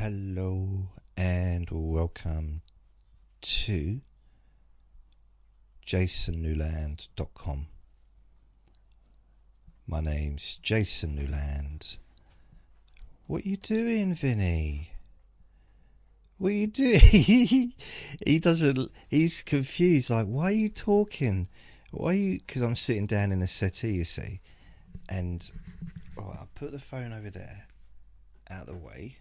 Hello and welcome to jasonnewland.com. My name's Jason Newland. What you doing, Vinny? What you doing? He's confused, like, why are you talking? Why are you, because I'm sitting down in a settee, you see, and I'll put the phone over there, out of the way.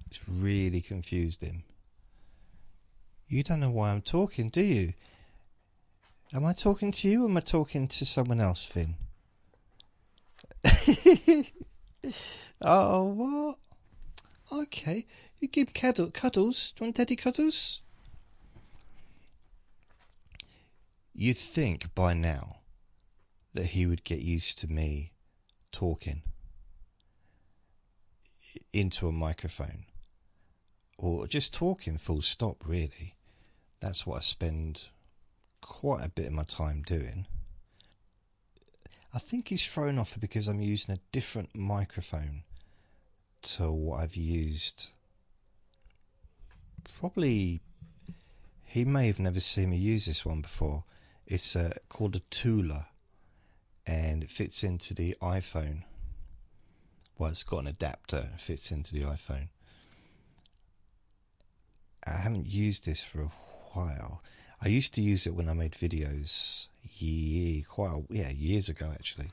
It's really confused him. You don't know why I'm talking, do you? Am I talking to you or am I talking to someone else, Finn? Oh, what? Okay. You give cuddles. Do you want daddy cuddles? You'd think by now that he would get used to me talking into a microphone. Or just talking full stop, really. That's what I spend quite a bit of my time doing. I think he's thrown off because I'm using a different microphone to what I've used. Probably, he may have never seen me use this one before. It's called a Tula, and it fits into the iPhone. Well, it's got an adapter, it fits into the iPhone. I haven't used this for a while. I used to use it when I made videos years ago actually,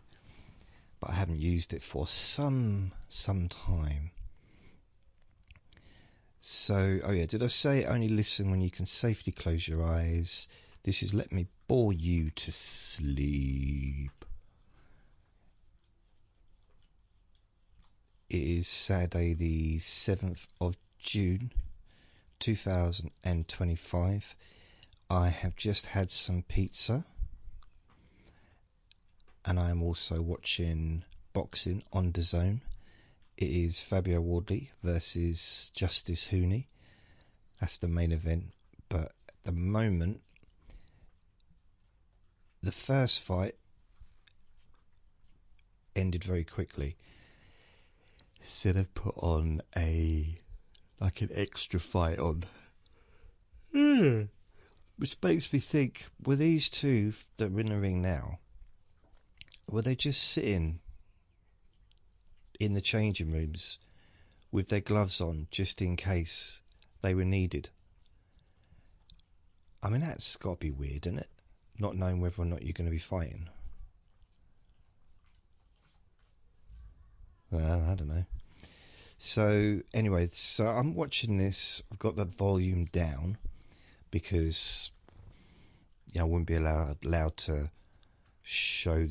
but I haven't used it for some time. So, did I say only listen when you can safely close your eyes? This is Let Me Bore You to Sleep. It is Saturday the 7th of June 2025. I have just had some pizza, and I am also watching boxing on DAZN. It is Fabio Wardley versus Justice Hooney. That's the main event, but at the moment, the first fight ended very quickly. So they've put on an extra fight on. Which makes me think, were these two that are in the ring now, were they just sitting in the changing rooms with their gloves on just in case they were needed? I mean, that's got to be weird, isn't it? Not knowing whether or not you're going to be fighting. Well, I don't know. So, anyway, I'm watching this. I've got the volume down because I wouldn't be allowed to show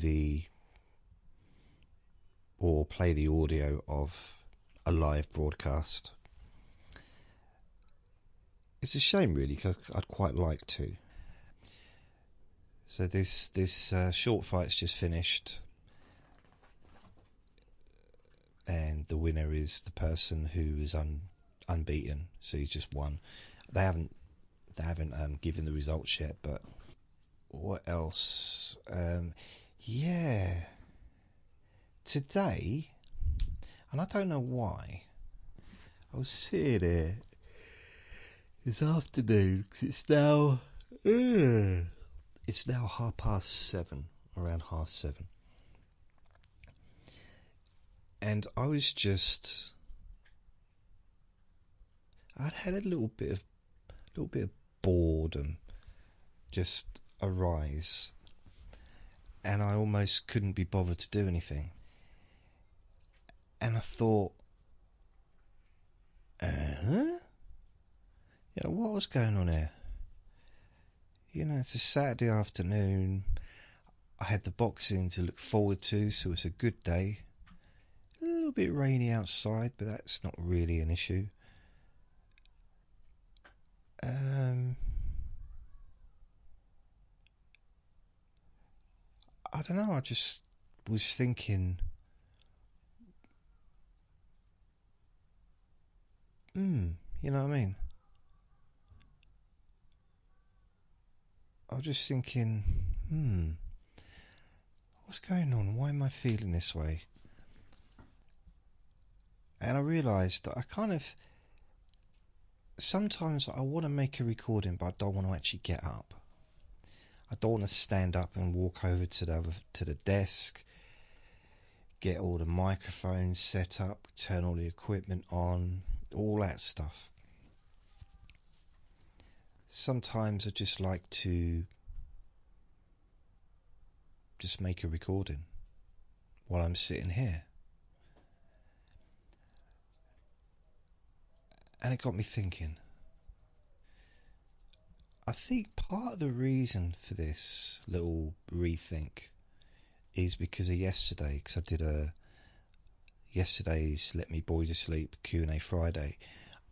or play the audio of a live broadcast. It's a shame, really, because I'd quite like to. So this short fight's just finished, and the winner is the person who is unbeaten. So he's just won. They haven't given the results yet, but what else? Today, and I don't know why, I was sitting here this afternoon because it's now 7:30, around 7:30, and I'd had a little bit of boredom just arise, and I almost couldn't be bothered to do anything. And I thought, what was going on here? It's a Saturday afternoon. I had the boxing to look forward to, so it's a good day. A little bit rainy outside, but that's not really an issue. I don't know, I just was thinking, you know what I mean? I was just thinking, what's going on? Why am I feeling this way? And I realised that sometimes I want to make a recording, but I don't want to actually get up. I don't want to stand up and walk over to the desk, get all the microphones set up, turn all the equipment on, all that stuff. Sometimes I just like to just make a recording while I'm sitting here. And it got me thinking. I think part of the reason for this little rethink is because of yesterday, because I did yesterday's Let Me Boy to Sleep Q&A Friday.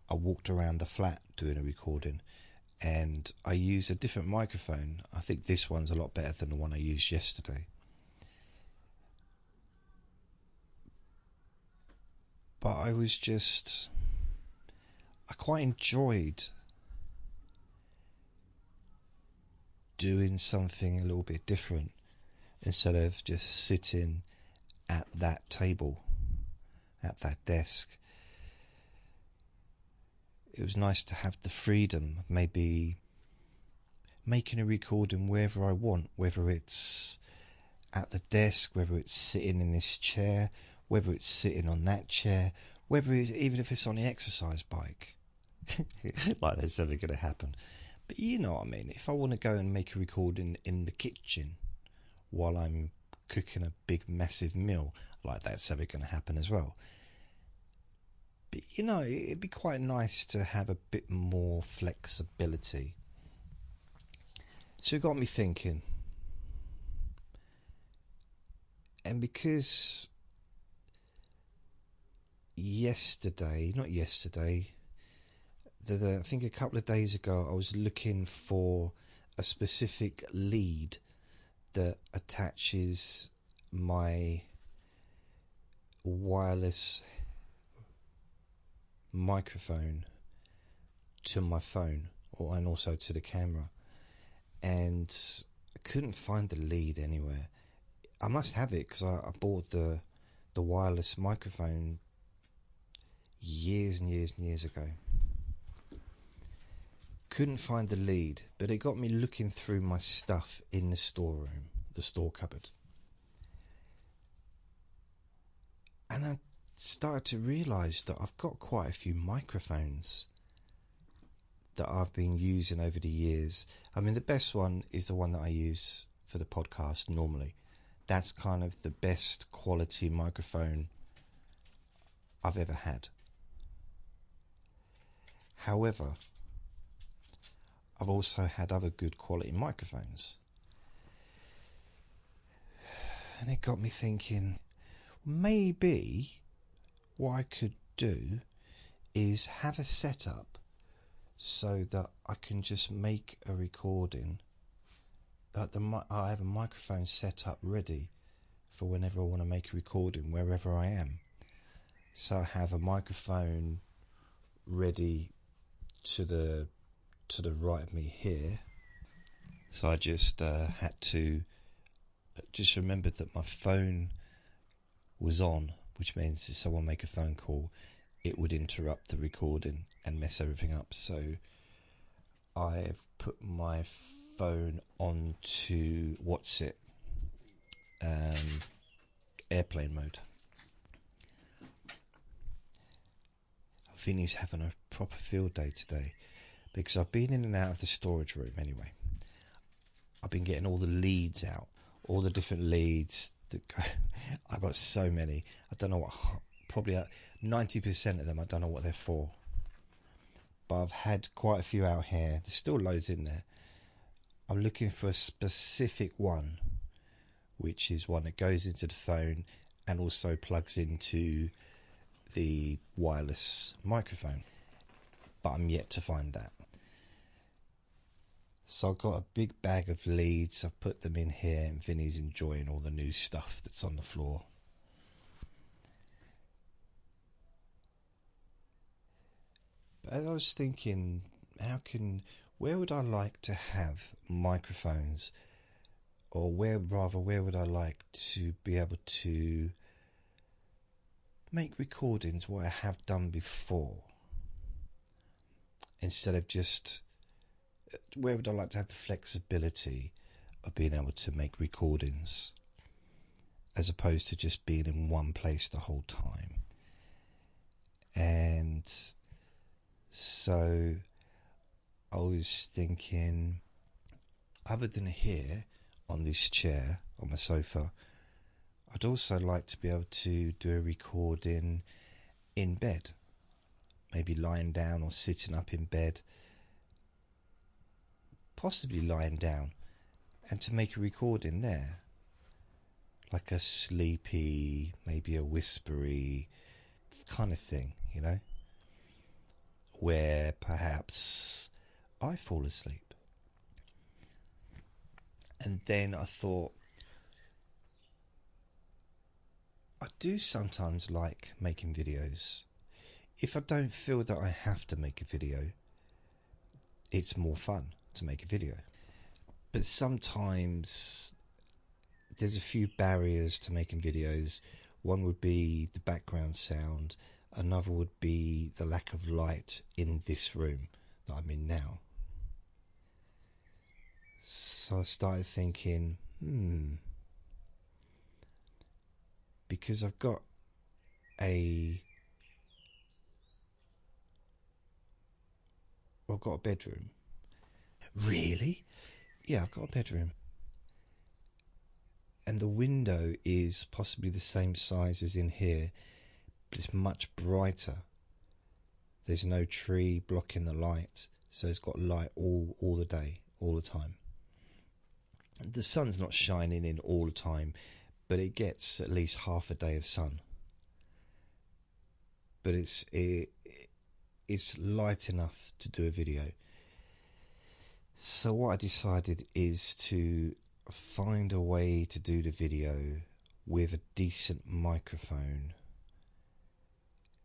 I walked around the flat doing a recording, and I used a different microphone. I think this one's a lot better than the one I used yesterday. But I quite enjoyed doing something a little bit different instead of just sitting at that table, at that desk. It was nice to have the freedom of maybe making a recording wherever I want, whether it's at the desk, whether it's sitting in this chair, whether it's sitting on that chair, even if it's on the exercise bike. Like that's never going to happen. But you know what I mean. If I want to go and make a recording in the kitchen while I'm cooking a big massive meal, like that's never going to happen as well. But you know, it'd be quite nice to have a bit more flexibility. So it got me thinking. And because I think a couple of days ago, I was looking for a specific lead that attaches my wireless microphone to my phone, and also to the camera, and I couldn't find the lead anywhere. I must have it because I bought the wireless microphone years and years and years ago. Couldn't find the lead, but it got me looking through my stuff in the storeroom, the store cupboard. And I started to realise that I've got quite a few microphones that I've been using over the years. I mean, the best one is the one that I use for the podcast normally. That's kind of the best quality microphone I've ever had. However, I've also had other good quality microphones. And it got me thinking, maybe what I could do is have a setup so that I can just make a recording. I have a microphone set up ready for whenever I want to make a recording, wherever I am. So I have a microphone ready to the right of me here. So I just had to just remember that my phone was on, which means if someone make a phone call, it would interrupt the recording and mess everything up. So I've put my phone onto airplane mode. I think he's having a proper field day today because I've been in and out of the storage room anyway. I've been getting all the leads out, all the different leads that go. I've got so many. I don't know what, probably 90% of them, I don't know what they're for. But I've had quite a few out here. There's still loads in there. I'm looking for a specific one, which is one that goes into the phone and also plugs into the wireless microphone. But I'm yet to find that. So I've got a big bag of leads. I've put them in here, and Vinny's enjoying all the new stuff that's on the floor. But I was thinking, where would I like to have microphones? Or where would I like to be able to make recordings what I have done before, instead of just, where would I like to have the flexibility of being able to make recordings as opposed to just being in one place the whole time. And so I was thinking, other than here on this chair on my sofa, I'd also like to be able to do a recording in bed, maybe lying down or sitting up in bed, possibly lying down, and to make a recording there, like a sleepy, maybe a whispery kind of thing, you know, where perhaps I fall asleep. And then I thought, I do sometimes like making videos. If I don't feel that I have to make a video, it's more fun to make a video. But sometimes there's a few barriers to making videos. One would be the background sound. Another would be the lack of light in this room that I'm in now. So I started thinking, because I've got a bedroom. Really? Yeah, I've got a bedroom. And the window is possibly the same size as in here, but it's much brighter. There's no tree blocking the light, so it's got light all the day, all the time. The sun's not shining in all the time, but it gets at least half a day of sun. But it's light enough to do a video. So what I decided is to find a way to do the video with a decent microphone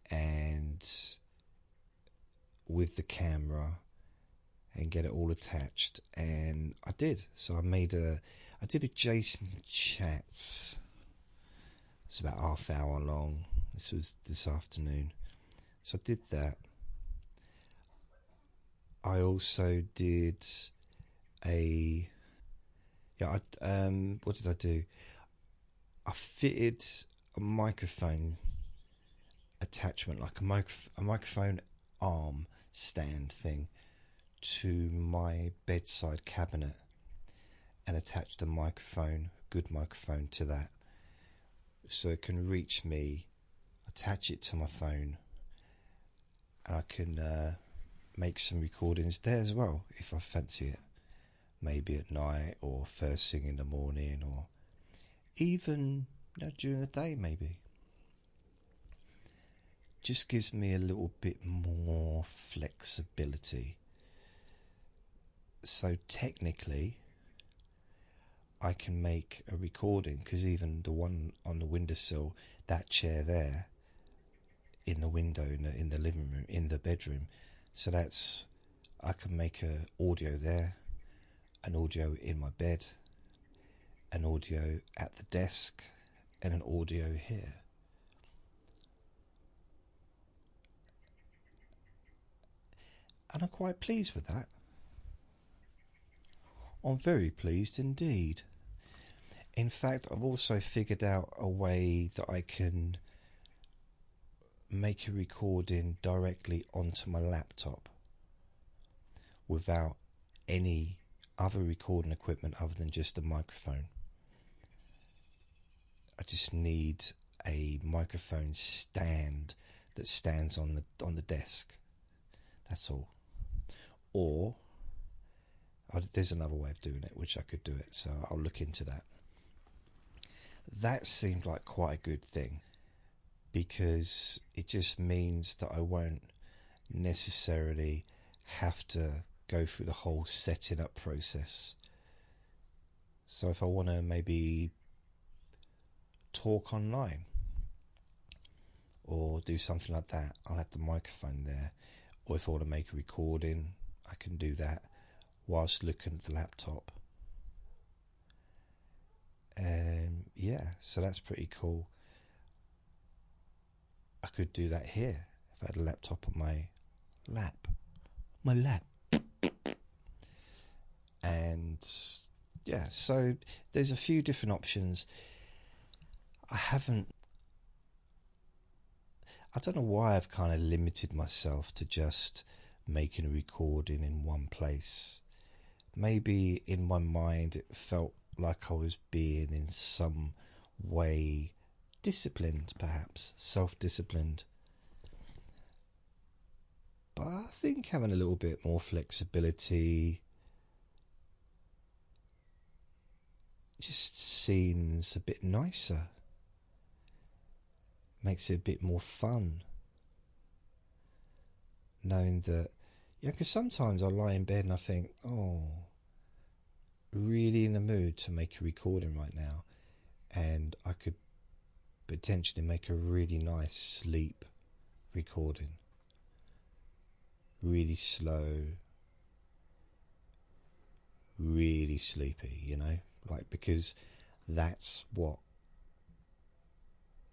and with the camera, and get it all attached. And I did. So I did a Jason Chats. It's about half hour long. This was this afternoon. So I did that. I also did what did I do? I fitted a microphone attachment, like a microphone arm stand thing, to my bedside cabinet, and attached a good microphone to that, so it can reach me, attach it to my phone, and I can make some recordings there as well if I fancy it, maybe at night or first thing in the morning, or even during the day maybe. Just gives me a little bit more flexibility. So technically I can make a recording, because even the one on the windowsill, that chair there in the window in the living room, in the bedroom, so that's, I can make a audio there, an audio in my bed, an audio at the desk, and an audio here. And I'm quite pleased with that. I'm very pleased indeed. In fact, I've also figured out a way that I can make a recording directly onto my laptop without any other recording equipment other than just a microphone. I just need a microphone stand that stands on the desk. That's all. Or there's another way of doing it, which I could do it, so I'll look into that. That seemed like quite a good thing, because it just means that I won't necessarily have to go through the whole setting up process. So if I want to maybe talk online or do something like that, I'll have the microphone there. Or if I want to make a recording, I can do that whilst looking at the laptop. Yeah, so that's pretty cool. I could do that here if I had a laptop on my lap. And yeah, so there's a few different options. I don't know why I've kind of limited myself to just making a recording in one place. Maybe in my mind it felt like I was being in some way disciplined, perhaps self-disciplined. But I think having a little bit more flexibility just seems a bit nicer. Makes it a bit more fun. Knowing that, because sometimes I lie in bed and I think, oh, really in the mood to make a recording right now. And I could potentially make a really nice sleep recording. Really slow, really sleepy, because that's what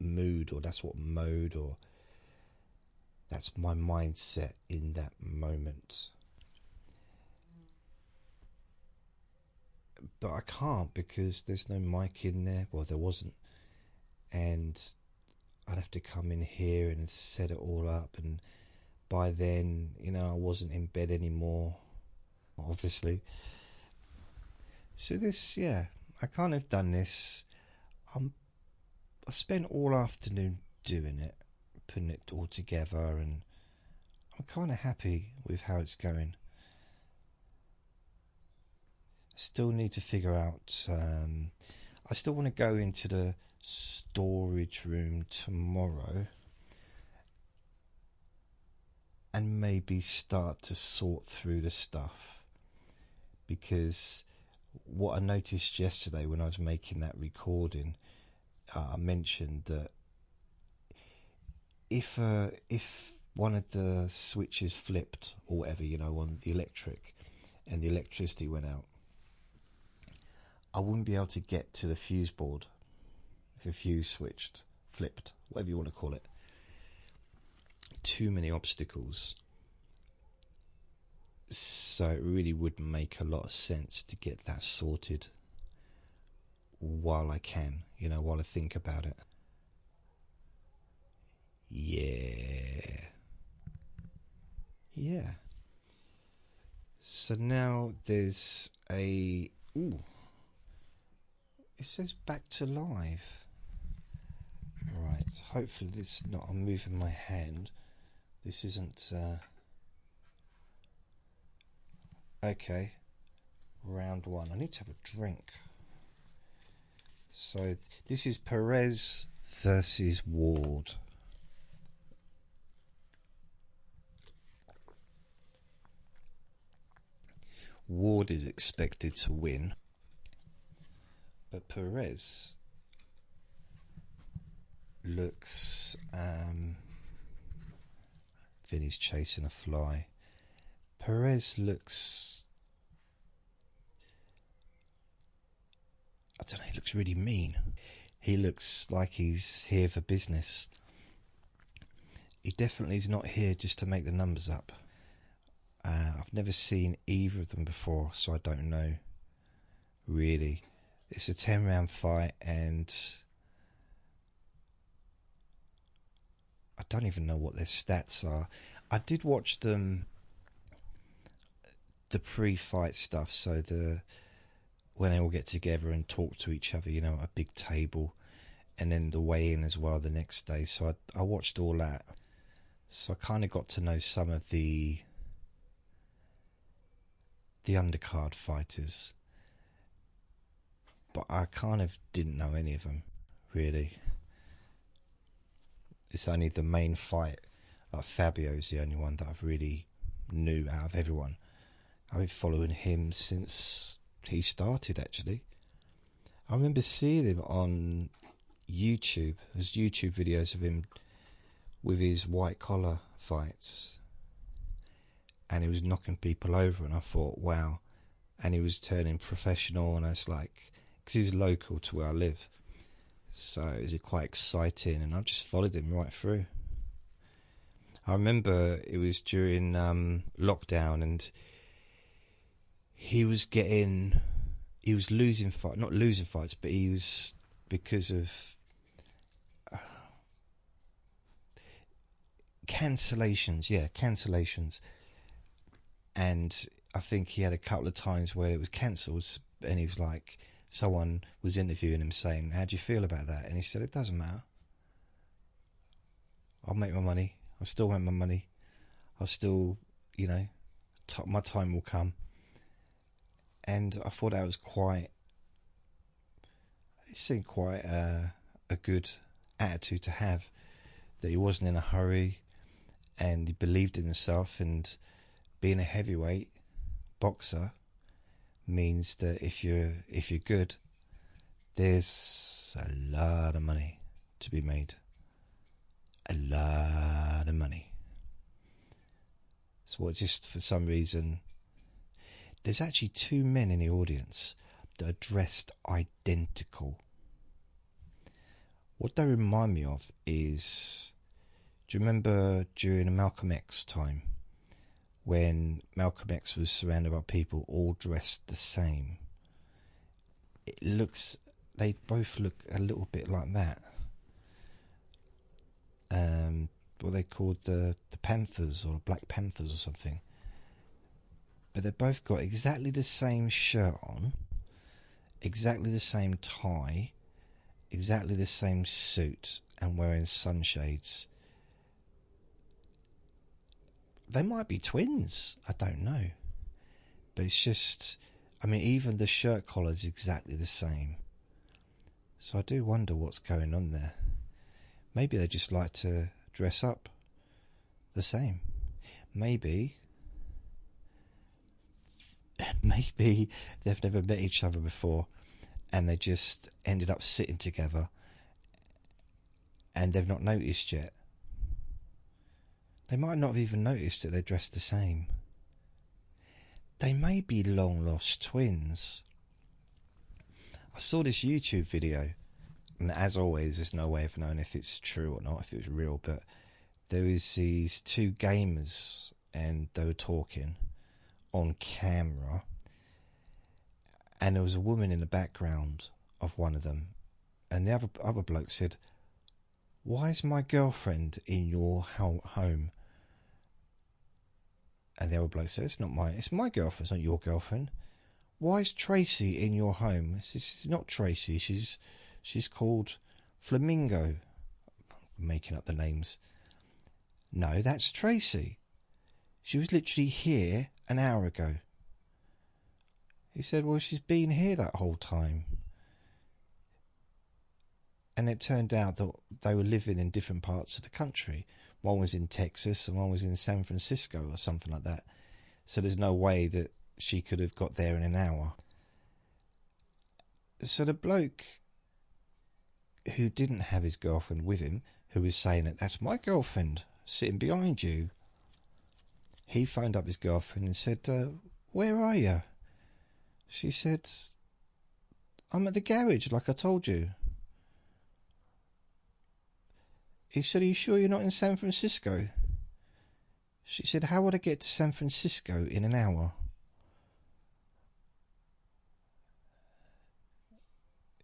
mood, or that's what mode, or that's my mindset in that moment. But I can't because there's no mic in there. Well, there wasn't. And I'd have to come in here and set it all up, and by then, I wasn't in bed anymore, obviously. So this, I kind of done this. I spent all afternoon doing it, putting it all together, and I'm kind of happy with how it's going. I still need to figure out, I still want to go into the storage room tomorrow and maybe start to sort through the stuff, because what I noticed yesterday when I was making that recording, I mentioned that if one of the switches flipped or whatever, on the electric, and the electricity went out, I wouldn't be able to get to the fuse board if a fuse flipped, whatever you want to call it. Too many obstacles. So it really would make a lot of sense to get that sorted while I can, while I think about it. Yeah. So now there's it says back to live. Right, hopefully this is not, I'm moving my hand. This isn't, okay. Round one. I need to have a drink. So this is Perez versus Ward. Ward is expected to win, but Perez looks, Vinny's chasing a fly. Perez looks, I don't know, he looks really mean. He looks like he's here for business. He definitely is not here just to make the numbers up. I've never seen either of them before, so I don't know, really. It's a 10-round fight, and I don't even know what their stats are. I did watch them, the pre-fight stuff, so when they all get together and talk to each other, at a big table, and then the weigh-in as well the next day. So I watched all that. So I kind of got to know some of the undercard fighters, but I kind of didn't know any of them, really. It's only the main fight, like Fabio's the only one that I've really knew out of everyone. I've been following him since he started, actually. I remember seeing him on YouTube. There's YouTube videos of him with his white collar fights, and he was knocking people over, and I thought, wow. And he was turning professional, and I was like, because he was local to where I live, so it was quite exciting, and I just followed him right through. I remember it was during lockdown, and he was losing fight, not losing fights, but he was, because of cancellations. And I think he had a couple of times where it was cancelled, and he was like, someone was interviewing him saying, how do you feel about that? And he said, it doesn't matter. I'll make my money. I'll still make my money. I'll still, my time will come. And I thought that was it seemed quite a good attitude to have, that he wasn't in a hurry, and he believed in himself. And being a heavyweight boxer means that if you're good, there's a lot of money to be made. A lot of money. So just for some reason, there's actually two men in the audience that are dressed identical. What they remind me of is, do you remember during the Malcolm X time, when Malcolm X was surrounded by people all dressed the same? They both look a little bit like that. What they called the Panthers, or Black Panthers or something. But they both got exactly the same shirt on, exactly the same tie, exactly the same suit, and wearing sunshades. They might be twins, I don't know. But it's just, even the shirt collar is exactly the same. So I do wonder what's going on there. Maybe they just like to dress up the same. Maybe they've never met each other before, and they just ended up sitting together, and they've not noticed yet. They might not have even noticed that they're dressed the same. They may be long lost twins. I saw this YouTube video, and as always, there's no way of knowing if it's true or not, if it was real, but there was these two gamers, and they were talking on camera, and there was a woman in the background of one of them, and the other bloke said, "Why is my girlfriend in your home?" And the other bloke said, it's my girlfriend, it's not your girlfriend. "Why is Tracy in your home?" It's not Tracy, she's called Flamingo. I'm making up the names. "No, that's Tracy. She was literally here an hour ago." He said, "Well, she's been here that whole time." And it turned out that they were living in different parts of the country. One was in Texas and one was in San Francisco or something like that. So there's no way that she could have got there in an hour. So the bloke who didn't have his girlfriend with him, who was saying that that's my girlfriend sitting behind you, he phoned up his girlfriend and said, "Where are you?" She said, "I'm at the garage like I told you." He said, "Are you sure you're not in San Francisco?" She said, "How would I get to San Francisco in an hour?"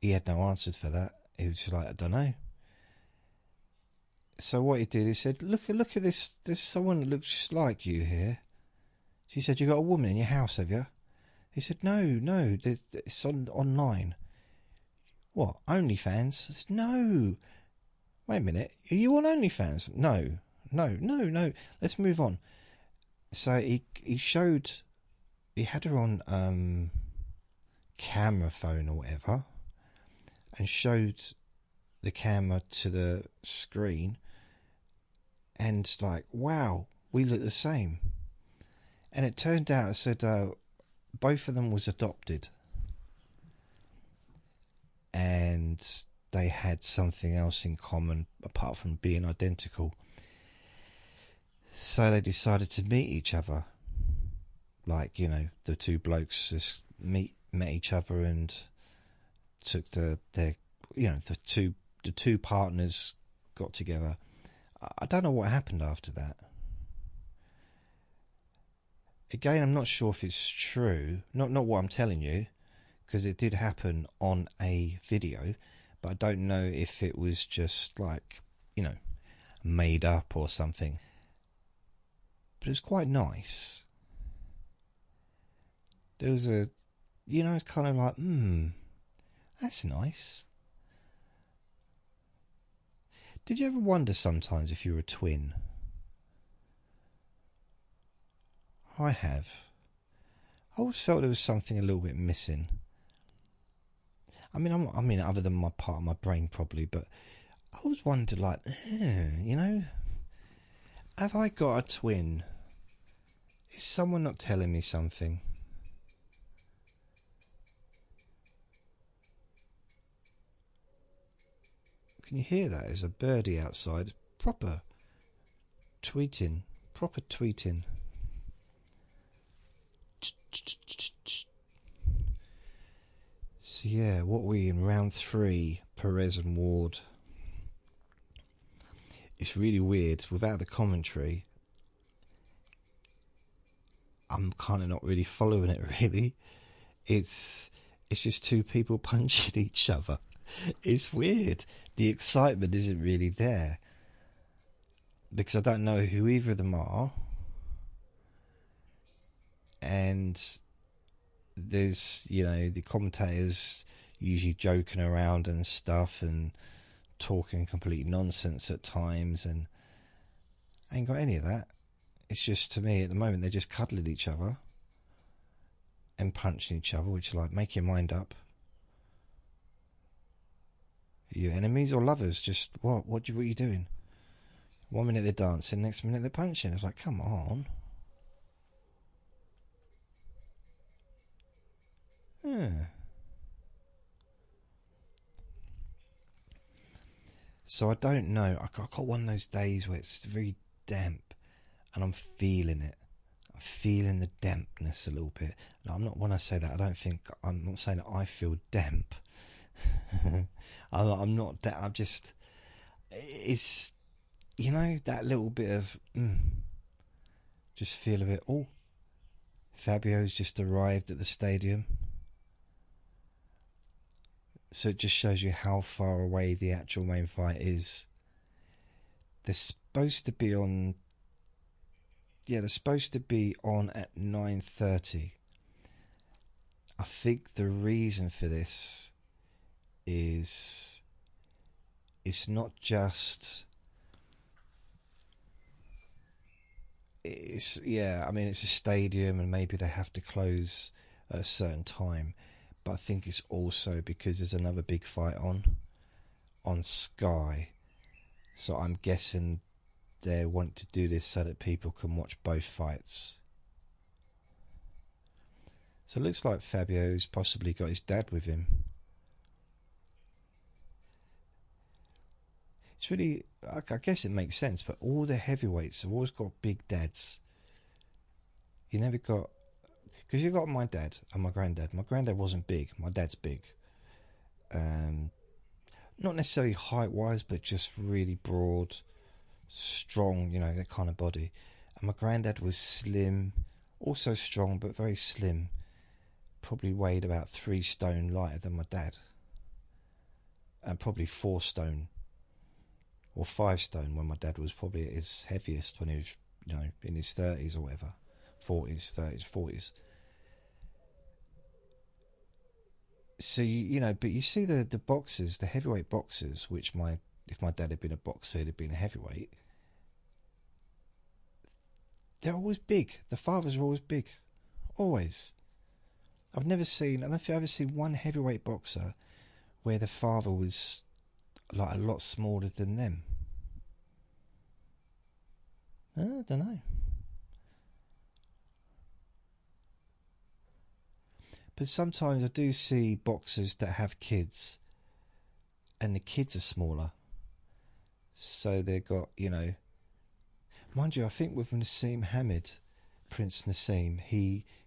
He had no answer for that. He was just like, "I don't know." So what he did, he said, look at this. There's someone that looks just like you here." She said, "You got a woman in your house, have you?" He said, No, it's online." "What, OnlyFans?" I said, "No." "Wait a minute, are you on OnlyFans?" No. Let's move on. So he had her on camera phone or whatever, and showed the camera to the screen, and like, wow, we look the same. And it turned out, it said both of them was adopted, and they had something else in common apart from being identical. So they decided to meet each other. Like, the two blokes just met each other and took the two partners got together. I don't know what happened after that. Again, I'm not sure if it's true. Not what I'm telling you, because it did happen on a video, but I don't know if it was just like, you know, made up or something. But it was quite nice. There was a, you know, it's kind of like, that's nice. Did you ever wonder sometimes if you were a twin? I have. I always felt there was something a little bit missing. I mean, other than my part of my brain probably, but I always wondered, like, you know, have I got a twin? Is someone not telling me something? Can you hear that? There's a birdie outside. Proper tweeting. So yeah, what are we in round 3? Perez and Ward. It's really weird. Without the commentary, I'm kind of not really following it, really. It's just two people punching each other. It's weird. The excitement isn't really there, because I don't know who either of them are. And there's, you know, the commentators usually joking around and stuff and talking complete nonsense at times, and I ain't got any of that. It's just, to me at the moment, they're just cuddling each other and punching each other, which is like, make your mind up. Are you enemies or lovers? Just what are you doing? 1 minute they're dancing, next minute they're punching. It's like, come on. Yeah. So I don't know. I got one of those days where it's very damp and I'm feeling it. I'm feeling the dampness a little bit. Now, when I say that, I'm not saying that I feel damp. I'm not. I'm just. It's, you know, that little bit of. Just feel a bit. Oh, Fabio's just arrived at the stadium. So it just shows you how far away the actual main fight is. They're supposed to be on. Yeah, they're supposed to be on at 9:30. I think the reason for this is it's not just. It's a stadium and maybe they have to close at a certain time, but I think it's also because there's another big fight on Sky, so I'm guessing they want to do this so that people can watch both fights. So it looks like Fabio's possibly got his dad with him. It's really, I guess it makes sense, but all the heavyweights have always got big dads. You never got, because you got my dad and my granddad. My granddad wasn't big, my dad's big. Not necessarily height-wise, but just really broad, strong, you know, that kind of body. And my granddad was slim, also strong, but very slim. Probably weighed about 3 stone lighter than my dad. And probably 4 stone or 5 stone when my dad was probably at his heaviest, when he was, you know, in his 30s or whatever. 40s. So, you know, but you see the boxers, the heavyweight boxers, which if my dad had been a boxer, he'd have been a heavyweight. They're always big. The fathers are always big. Always. I don't think I've ever seen one heavyweight boxer where the father was like a lot smaller than them. I don't know. But sometimes I do see boxers that have kids and the kids are smaller. So they've got, you know, mind you, I think with Nassim Hamid, Prince Nassim,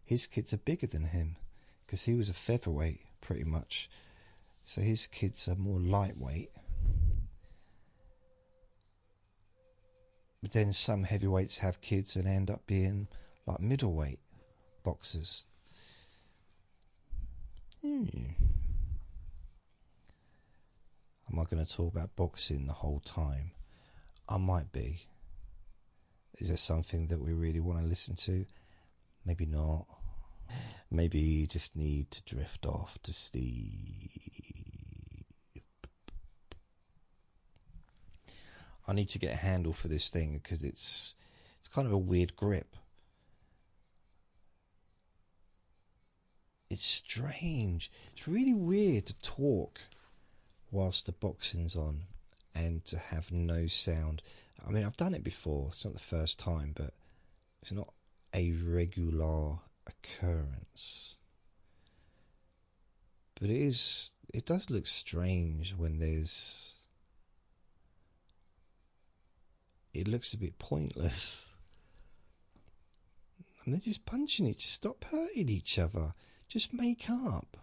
his kids are bigger than him because he was a featherweight pretty much. So his kids are more lightweight. But then some heavyweights have kids and end up being like middleweight. boxers. Am I going to talk about boxing the whole time? I might be. Is there something that we really want to listen to? Maybe not. Maybe you just need to drift off to sleep. I need to get a handle for this thing because it's kind of a weird grip. It's strange. It's really weird to talk whilst the boxing's on and to have no sound. I mean, I've done it before. It's not the first time, but it's not a regular occurrence. But it does look strange when it looks a bit pointless. And they're just punching each, stop hurting each other. Just make up.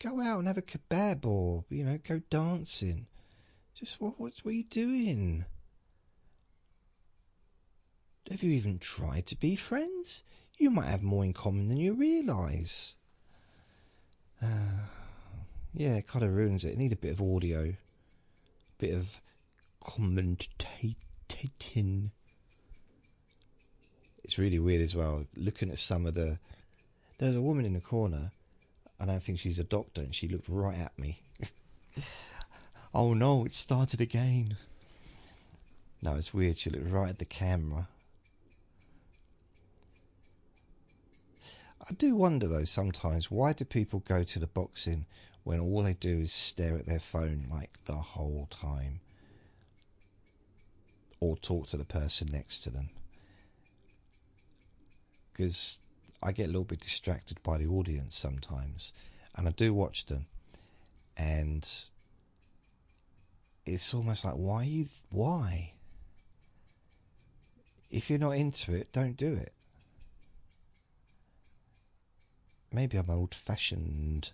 Go out and have a kebab or, go dancing. Just what are you doing? Have you even tried to be friends? You might have more in common than you realise. Yeah, it kind of ruins it. I need a bit of audio. A bit of commentating. It's really weird as well. Looking at some of there's a woman in the corner. I don't think she's a doctor, and she looked right at me. Oh no, it started again. No, it's weird. She looked right at the camera. I do wonder though sometimes, why do people go to the boxing when all they do is stare at their phone like the whole time? Or talk to the person next to them? Because I get a little bit distracted by the audience sometimes, and I do watch them, and it's almost like, why? If you're not into it, don't do it. Maybe I'm old-fashioned.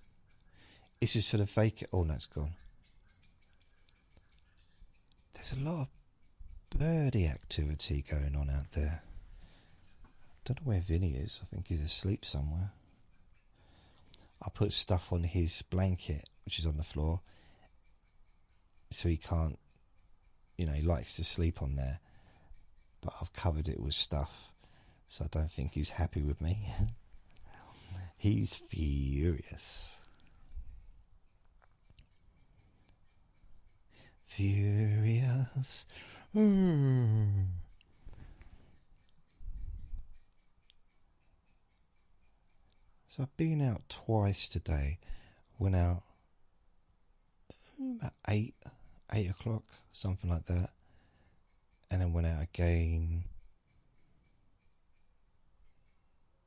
This is for the vacant. Oh, no, it's gone. There's a lot of birdie activity going on out there. Don't know where Vinny is. I think he's asleep somewhere. I put stuff on his blanket, which is on the floor, so he can't, he likes to sleep on there. But I've covered it with stuff, so I don't think he's happy with me. He's furious. Furious. So I've been out twice today. Went out about 8 o'clock, something like that. And then went out again.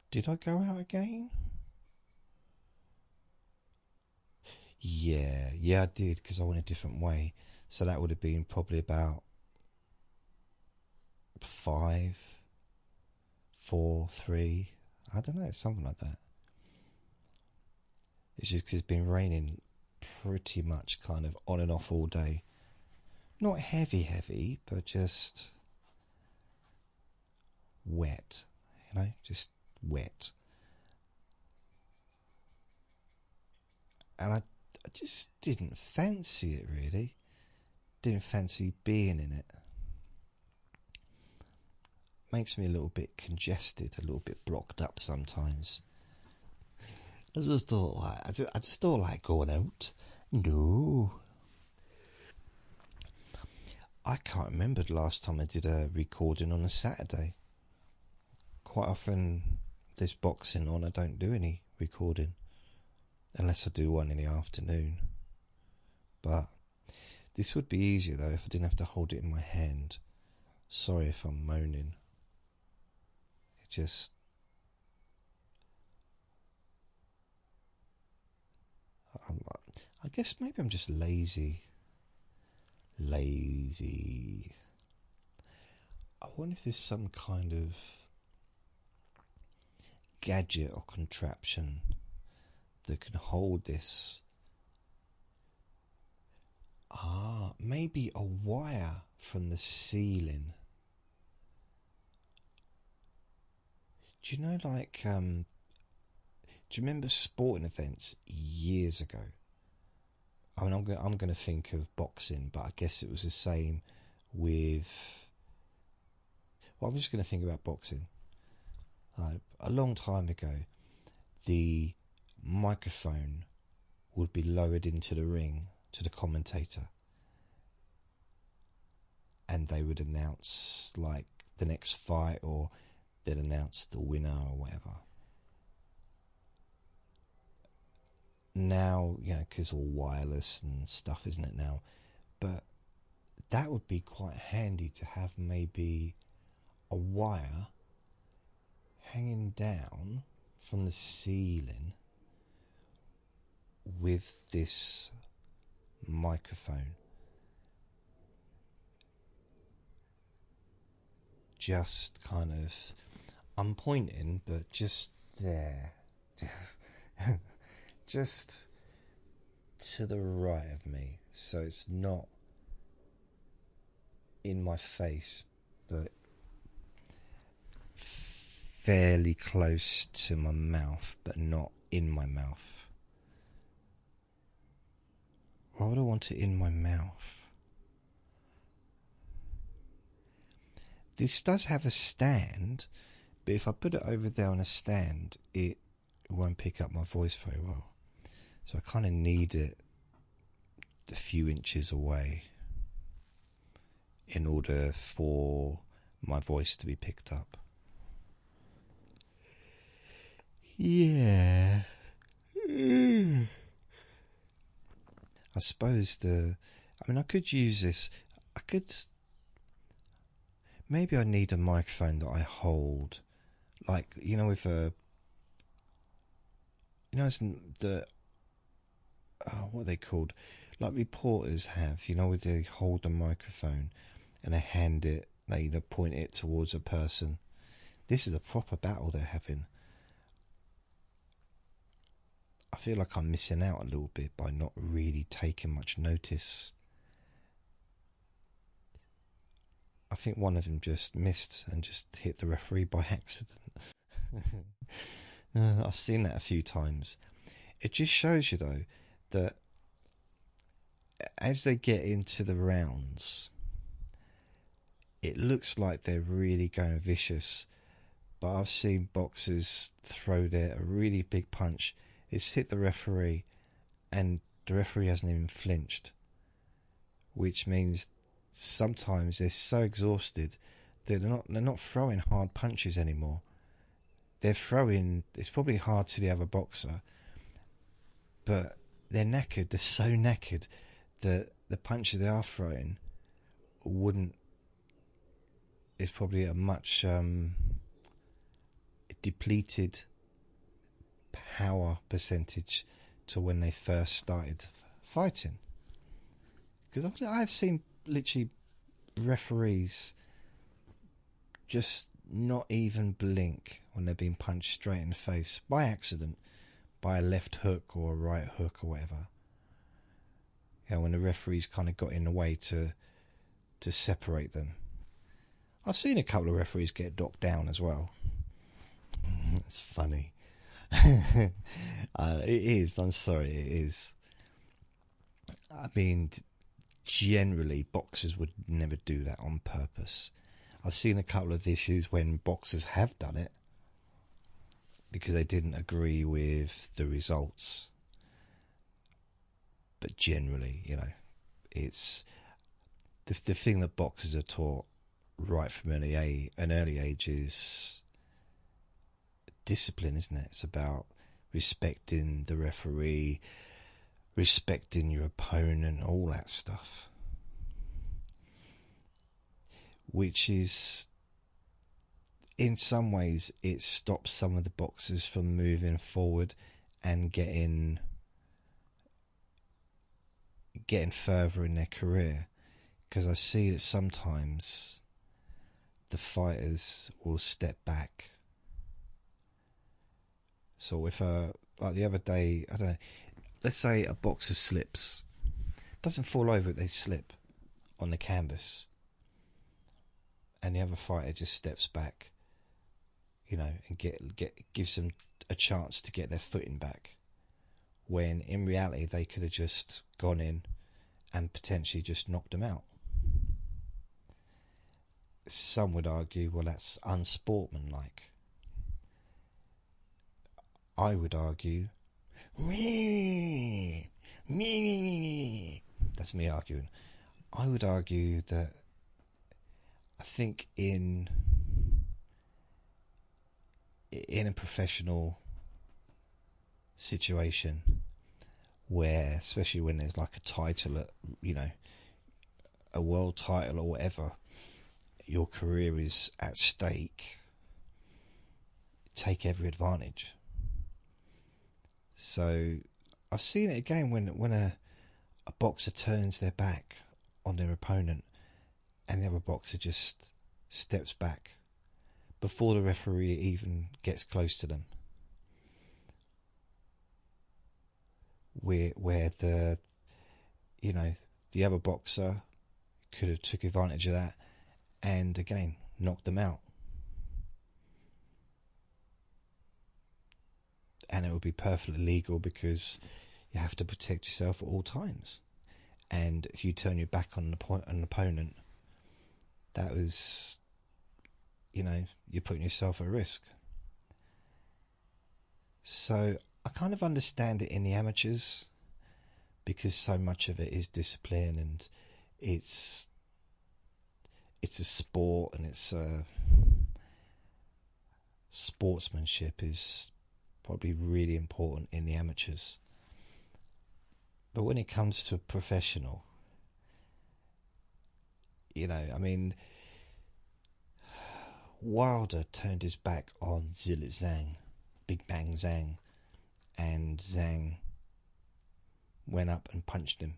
Did I go out again? Yeah, I did, because I went a different way. So that would have been probably about 5, 4, 3. I don't know, something like that. It's just because it's been raining pretty much kind of on and off all day. Not heavy, but just wet, just wet. And I just didn't fancy it, really. Didn't fancy being in it. Makes me a little bit congested, a little bit blocked up sometimes. I just don't like going out. No. I can't remember the last time I did a recording on a Saturday. Quite often, there's boxing on, I don't do any recording. Unless I do one in the afternoon. But this would be easier though if I didn't have to hold it in my hand. Sorry if I'm moaning. It just... I guess maybe I'm just lazy. I wonder if there's some kind of gadget or contraption that can hold this. Maybe a wire from the ceiling. Do you know, like, do you remember sporting events years ago? I mean, I'm going to think of boxing, but I guess it was the same with. Well, I'm just going to think about boxing. A long time ago, the microphone would be lowered into the ring to the commentator, and they would announce like the next fight, or they'd announce the winner or whatever. Now, you know, because all wireless and stuff, isn't it now? But that would be quite handy to have maybe a wire hanging down from the ceiling with this microphone. Just kind of, I'm pointing, but just there. Just to the right of me. So it's not in my face, but fairly close to my mouth, but not in my mouth. Why would I want it in my mouth? This does have a stand, but if I put it over there on a stand, it won't pick up my voice very well. So I kind of need it a few inches away in order for my voice to be picked up. Yeah. I suppose I could use this. Maybe I need a microphone that I hold, like, you know, with a, you know, what are they called? Like reporters have, you know, where they hold a microphone and they hand it, they either point it towards a person. This is a proper battle they're having. I feel like I'm missing out a little bit by not really taking much notice. I think one of them just missed and just hit the referee by accident. I've seen that a few times. It just shows you, though, that as they get into the rounds, it looks like they're really going vicious. But I've seen boxers throw a really big punch. It's hit the referee, and the referee hasn't even flinched. Which means sometimes they're so exhausted that they're not throwing hard punches anymore. They're throwing, it's probably hard to the other boxer, but they're knackered. They're so knackered that the punches they are throwing it's probably a much depleted power percentage to when they first started fighting. Because I've seen literally referees just not even blink when they're being punched straight in the face by accident, by a left hook or a right hook or whatever. You know, when the referee's kind of got in the way to separate them. I've seen a couple of referees get knocked down as well. It's funny. It is, I'm sorry, it is. I mean, generally, boxers would never do that on purpose. I've seen a couple of issues when boxers have done it because they didn't agree with the results. But generally, you know, it's the thing that boxers are taught right from an early age is discipline, isn't it? It's about respecting the referee, respecting your opponent, all that stuff. Which is, in some ways, it stops some of the boxers from moving forward and getting further in their career. Because I see that sometimes the fighters will step back. So if like the other day, I don't know, let's say a boxer slips, doesn't fall over, they slip on the canvas, and the other fighter just steps back. and gives them a chance to get their footing back. When in reality they could have just gone in and potentially just knocked them out. Some would argue, well, that's unsportsmanlike. I would argue, that's me arguing. I would argue that I think in a professional situation where, especially when there's like a title, a world title or whatever, your career is at stake, take every advantage. So I've seen it again when a boxer turns their back on their opponent and the other boxer just steps back before the referee even gets close to them. Where the other boxer could have took advantage of that and again knocked them out. And it would be perfectly legal because you have to protect yourself at all times. And if you turn your back on an opponent, that was, you're putting yourself at risk. So I kind of understand it in the amateurs because so much of it is discipline and it's a sport, and it's sportsmanship is probably really important in the amateurs. But when it comes to professional, Wilder turned his back on Zillit Zhang, Big Bang Zhang, and Zhang went up and punched him.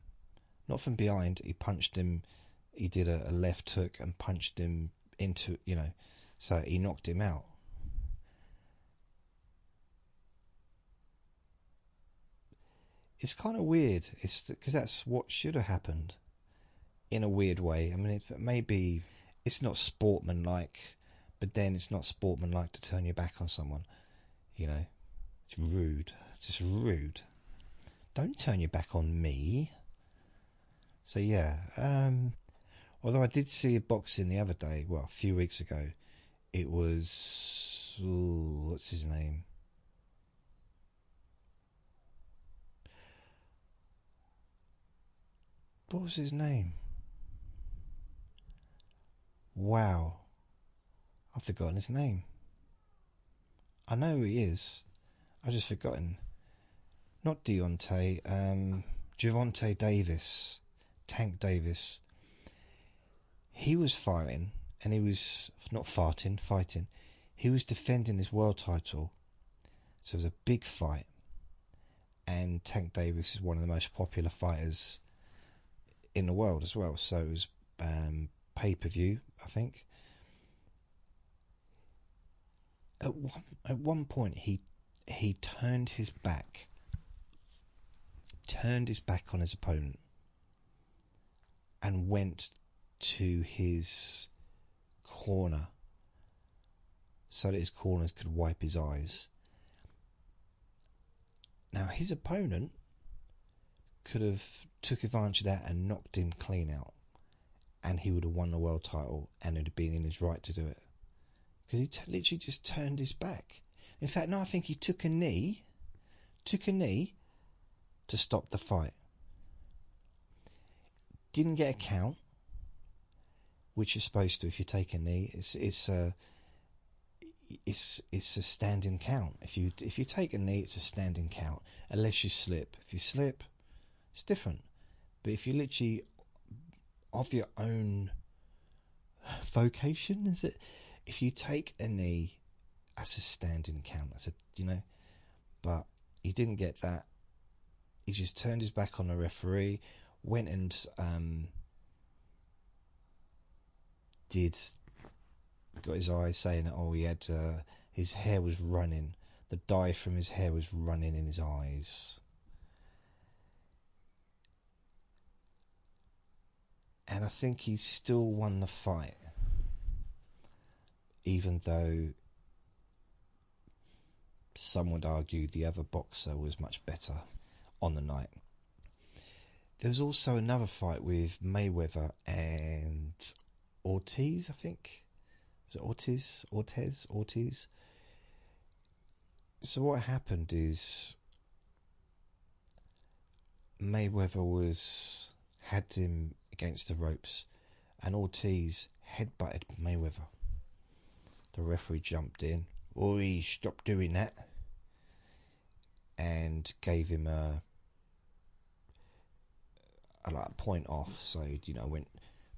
Not from behind, he punched him, he did a left hook and punched him into, so he knocked him out. It's kind of weird, because that's what should have happened in a weird way. I mean, maybe it's not sportsmanlike, but then it's not sportsmanlike to turn your back on someone. It's rude. It's just rude. Don't turn your back on me. So yeah, although I did see a boxing the other day, well, a few weeks ago. It was, what's his name? What was his name? Wow. I've forgotten his name. I know who he is. I've just forgotten. Not Deontay. Gervonta Davis. Tank Davis. He was fighting, and he was not fighting. He was defending his world title. So it was a big fight. And Tank Davis is one of the most popular fighters in the world as well. So it was pay-per-view, I think. At one point he turned his back on his opponent and went to his corner so that his corners could wipe his eyes. Now his opponent could have took advantage of that and knocked him clean out, and he would have won the world title, and it would have been in his right to do it, because he literally just turned his back. In fact, no, I think he took a knee to stop the fight. Didn't get a count, which you're supposed to if you take a knee. It's a standing count. If you take a knee, it's a standing count, unless you slip. If you slip, it's different. But if you literally of your own vocation, is it? If you take a knee, that's a standing count. That's but he didn't get that. He just turned his back on the referee, went and got his eyes saying that he had his hair was running, the dye from his hair was running in his eyes, and I think he still won the fight, even though some would argue the other boxer was much better on the night. There was also another fight with Mayweather and Ortiz, I think. Was it Ortiz? So what happened is Mayweather had him against the ropes, and Ortiz headbutted Mayweather. The referee jumped in. Oi, stop doing that. And gave him a point off. So,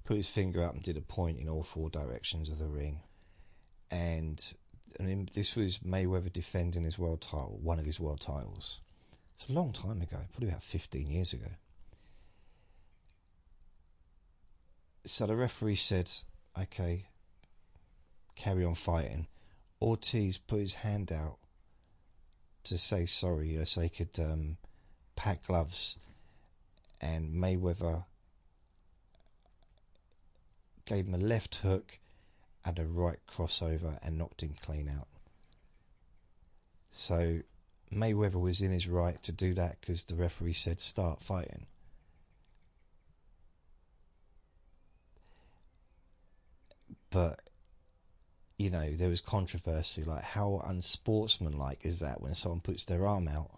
put his finger up and did a point in all four directions of the ring. And this was Mayweather defending his world title, one of his world titles. It's a long time ago, probably about 15 years ago. So the referee said, okay, carry on fighting. Ortiz put his hand out to say sorry, so he could pack gloves, and Mayweather gave him a left hook and a right crossover and knocked him clean out. So Mayweather was in his right to do that because the referee said start fighting. But there was controversy, like how unsportsmanlike is that when someone puts their arm out?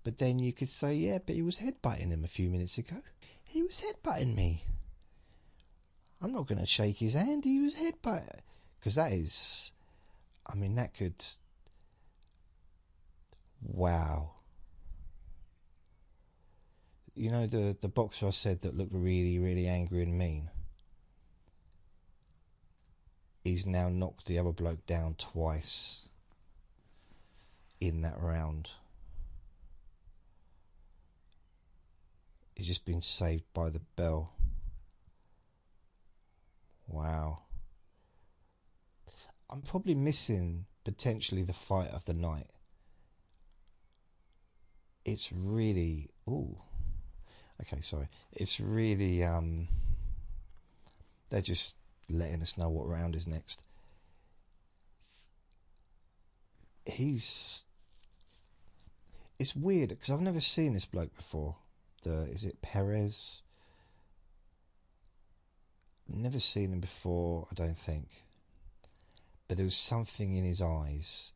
But then you could say, yeah, but he was headbutting him a few minutes ago. He was headbutting me. I'm not going to shake his hand. He was headbutting. Because that is, that could, wow. The boxer I said that looked really, really angry and mean, he's now knocked the other bloke down twice in that round. He's just been saved by the bell. Wow. I'm probably missing potentially the fight of the night. It's really... It's really... they're just letting us know what round is next. It's weird because I've never seen this bloke before. Is it Perez? Never seen him before, I don't think. But there was something in his eyes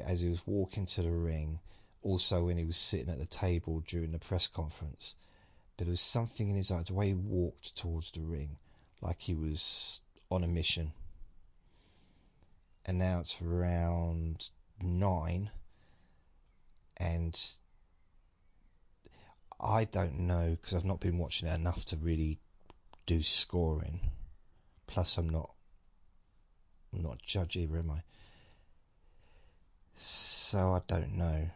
as he was walking to the ring, also when he was sitting at the table during the press conference. But there was something in his eyes, the way he walked towards the ring, like he was on a mission. And now it's round 9, and I don't know, because I've not been watching it enough to really do scoring. Plus I'm not a judge either, am I? So I don't know.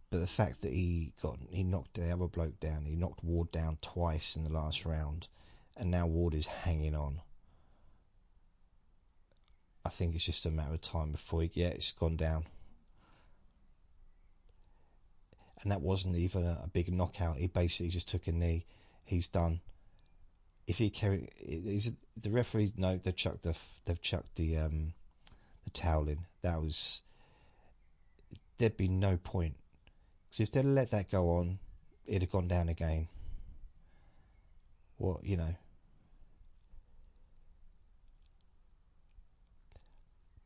But the fact that he knocked the other bloke down, he knocked Ward down twice in the last round, and now Ward is hanging on. I think it's just a matter of time before it's gone down. And that wasn't even a big knockout. He basically just took a knee. He's done. If he carried, the referees know they've chucked the towel in. There'd be no point. Because if they'd let that go on, it'd have gone down again.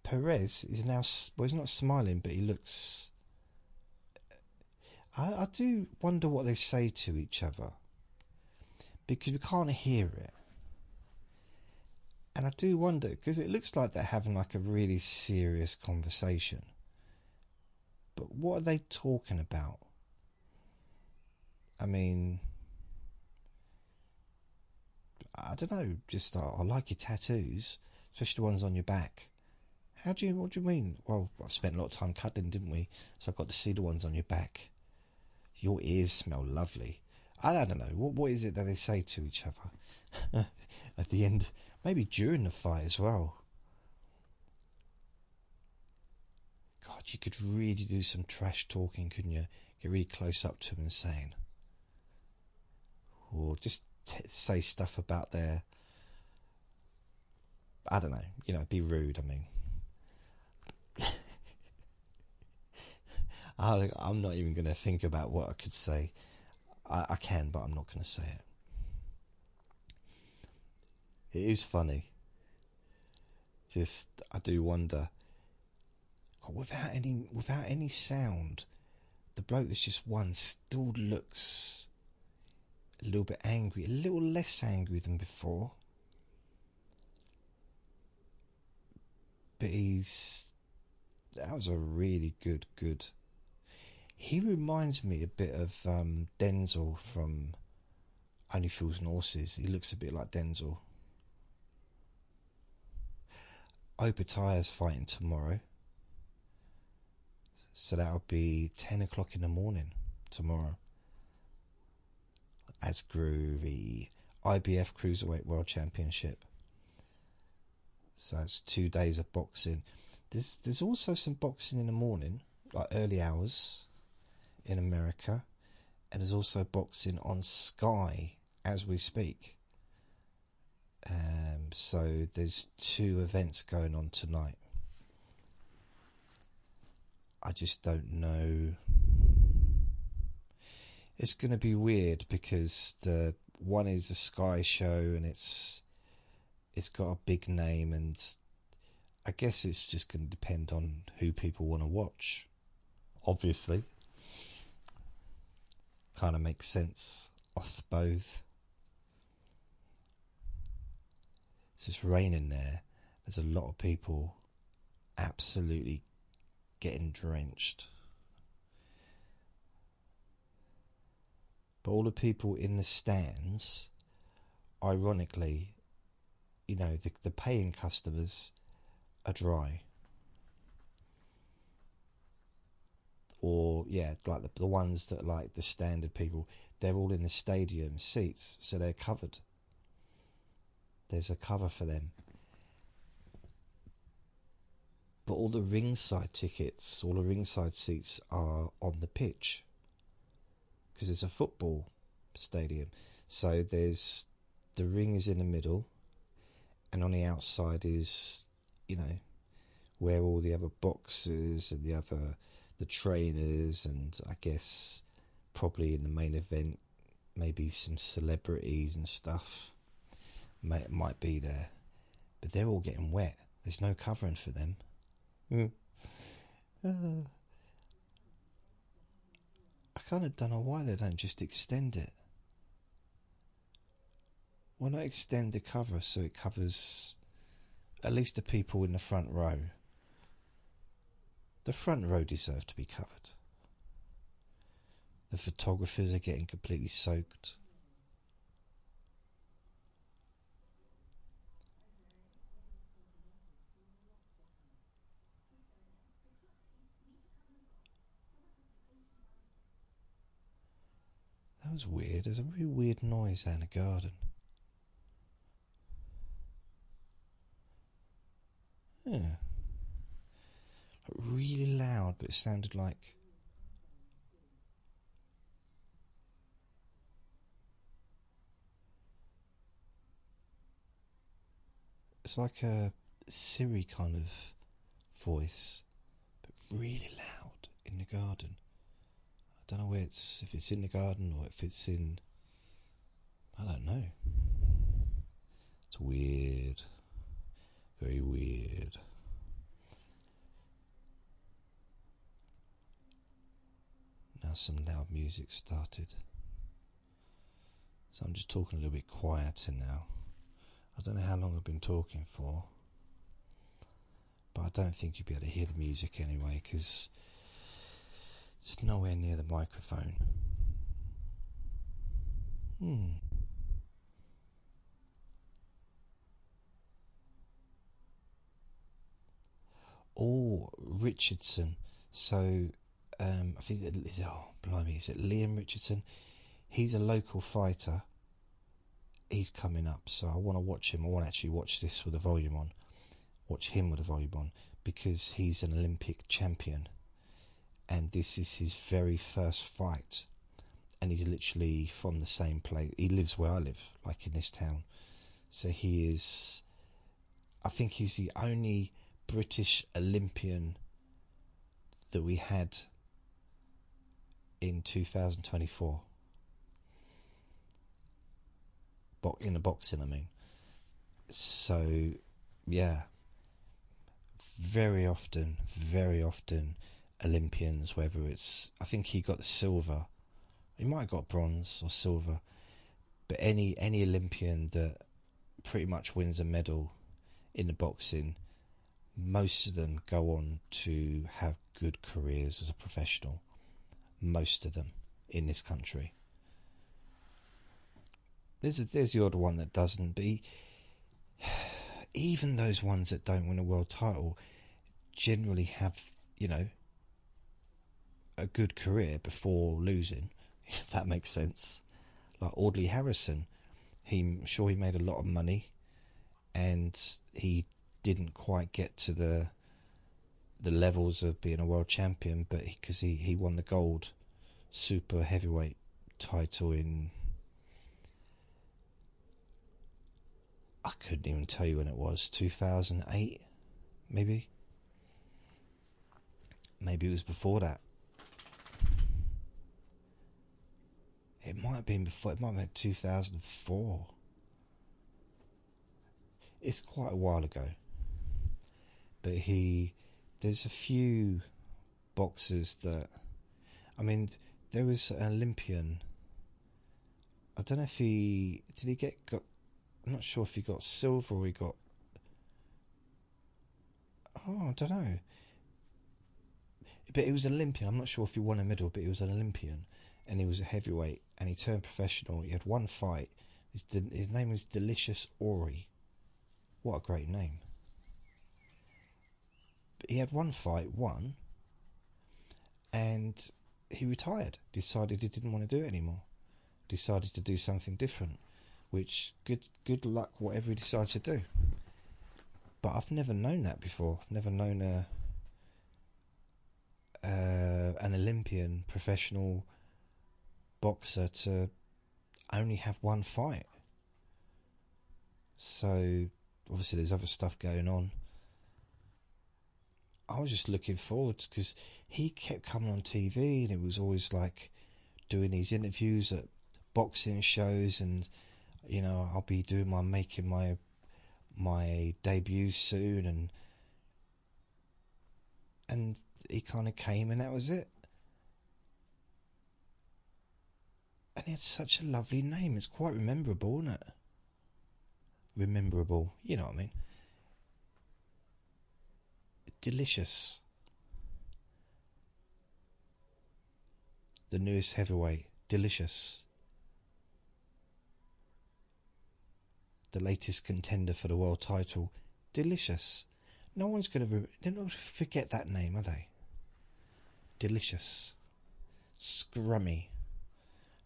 Perez is now, he's not smiling, but he looks... I do wonder what they say to each other, because we can't hear it. And I do wonder, because it looks like they're having like a really serious conversation. But what are they talking about? I don't know, just I like your tattoos, especially the ones on your back. What do you mean? Well, I've spent a lot of time cuddling, didn't we? So I got to see the ones on your back. Your ears smell lovely. I don't know. What is it that they say to each other? At the end, maybe during the fight as well. God, you could really do some trash talking, couldn't you? Get really close up to them and saying. Or just say stuff about their... I don't know. Be rude, I'm not even going to think about what I could say. I can, but I'm not going to say it. It is funny. Just, I do wonder. Without any sound, the bloke that's just won still looks a little bit angry, a little less angry than before. But that was a really good. He reminds me a bit of Denzel from Only Fools and Horses. He looks a bit like Denzel. Obatiah's fighting tomorrow. So that'll be 10 o'clock in the morning tomorrow. As groovy. IBF Cruiserweight World Championship. So it's 2 days of boxing. There's also some boxing in the morning, like early hours in America. And there's also boxing on Sky as we speak. So there's 2 events going on tonight. I just don't know. It's going to be weird because the one is the Sky show and it's got a big name, and I guess it's just going to depend on who people want to watch. Obviously. Kind of makes sense off both. It's just raining there. There's a lot of people absolutely getting drenched. But all the people in the stands, ironically, you know, the paying customers are dry. Or, yeah, like the ones that like the standard people, they're all in the stadium seats, so they're covered. There's a cover for them. But all the ringside tickets, all the ringside seats are on the pitch. Because it's a football stadium. So there's, the ring is in the middle, and on the outside is, you know, where all the other boxers and the trainers, and I guess probably in the main event, maybe some celebrities and stuff might be there. But they're all getting wet. There's no covering for them. I kind of don't know why they don't just extend it. Why not extend the cover so it covers at least the people in the front row? The front row deserve to be covered. The photographers are getting completely soaked. That was weird. There's a really weird noise out in the garden. Yeah. Really loud, but it sounded like... It's like a Siri kind of voice, but really loud in the garden. I don't know where if it's in the garden or if it's in... I don't know. It's weird. Very weird. Now some loud music started. So I'm just talking a little bit quieter now. I don't know how long I've been talking for, but I don't think you'll be able to hear the music anyway, because it's nowhere near the microphone. Oh, Richardson. So, I think is it Liam Richardson? He's a local fighter. He's coming up, so I want to watch him. I want to actually watch this with the volume on. Watch him with the volume on, because he's an Olympic champion. And this is his very first fight. And he's literally from the same place. He lives where I live, like in this town. So he is... I think he's the only British Olympian that we had in 2024. In the boxing, I mean. So, yeah. Very often, Olympians, whether it's... I think he got the silver. He might have got bronze or silver. But any Olympian that pretty much wins a medal in the boxing, most of them go on to have good careers as a professional. Most of them in this country. There's the odd one that doesn't, but even those ones that don't win a world title generally have, you know, a good career before losing, if that makes sense. Like Audley Harrison, I'm sure he made a lot of money, and he didn't quite get to the levels of being a world champion, but because he won the gold super heavyweight title in... I couldn't even tell you when it was, 2008, maybe? Maybe it was before that. It might have been before, it might have been 2004. It's quite a while ago. But there's a few boxers that... I mean, there was an Olympian... I don't know if he... Did he got... I'm not sure if he got silver or he got... Oh, I don't know. But he was an Olympian. I'm not sure if he won a medal, but he was an Olympian. And he was a heavyweight. And he turned professional. He had one fight. His name was Delicious Ori. What a great name. But he had one fight, won. And he retired. Decided he didn't want to do it anymore. Decided to do something different. Which, good luck, whatever he decides to do. But I've never known that before. I've never known an Olympian professional boxer to only have one fight. So, obviously there's other stuff going on. I was just looking forward, because he kept coming on TV, and it was always like doing these interviews at boxing shows, and... You know, I'll be making my debut soon, and he kind of came, and that was it. And he had such a lovely name. It's quite rememberable, isn't it? Rememberable, you know what I mean? Delicious. The newest heavyweight. Delicious. The latest contender for the world title. Delicious. No one's going to... They're not going to forget that name, are they? Delicious. Scrummy.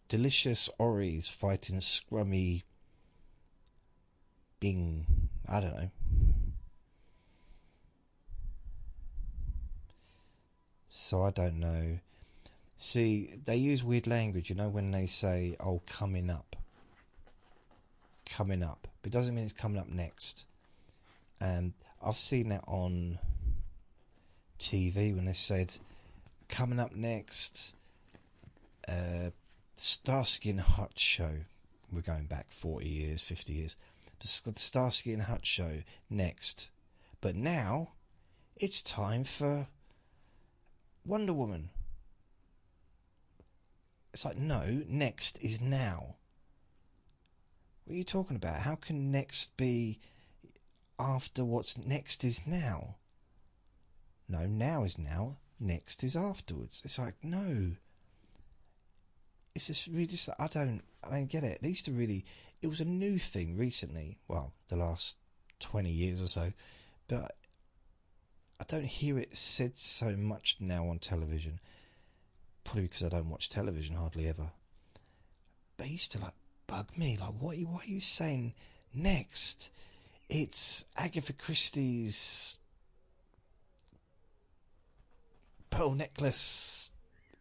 Delicious Ori's fighting Scrummy... Bing. I don't know. So I don't know. See, they use weird language, you know, when they say, oh, coming up. Coming up. But it doesn't mean it's coming up next. And I've seen that on TV when they said, coming up next, Starsky and Hutch show. We're going back 40 years, 50 years. The Starsky and Hutch show next. But now, it's time for Wonder Woman. It's like, no, next is now. What are you talking about? How can next be after what's next is now? No, now is now. Next is afterwards. It's like, no. It's just really just... I don't get it. They used to really... It was a new thing recently. Well, the last 20 years or so. But I don't hear it said so much now on television. Probably because I don't watch television hardly ever. But it used to bug me, like, why are you saying next? It's Agatha Christie's pearl necklace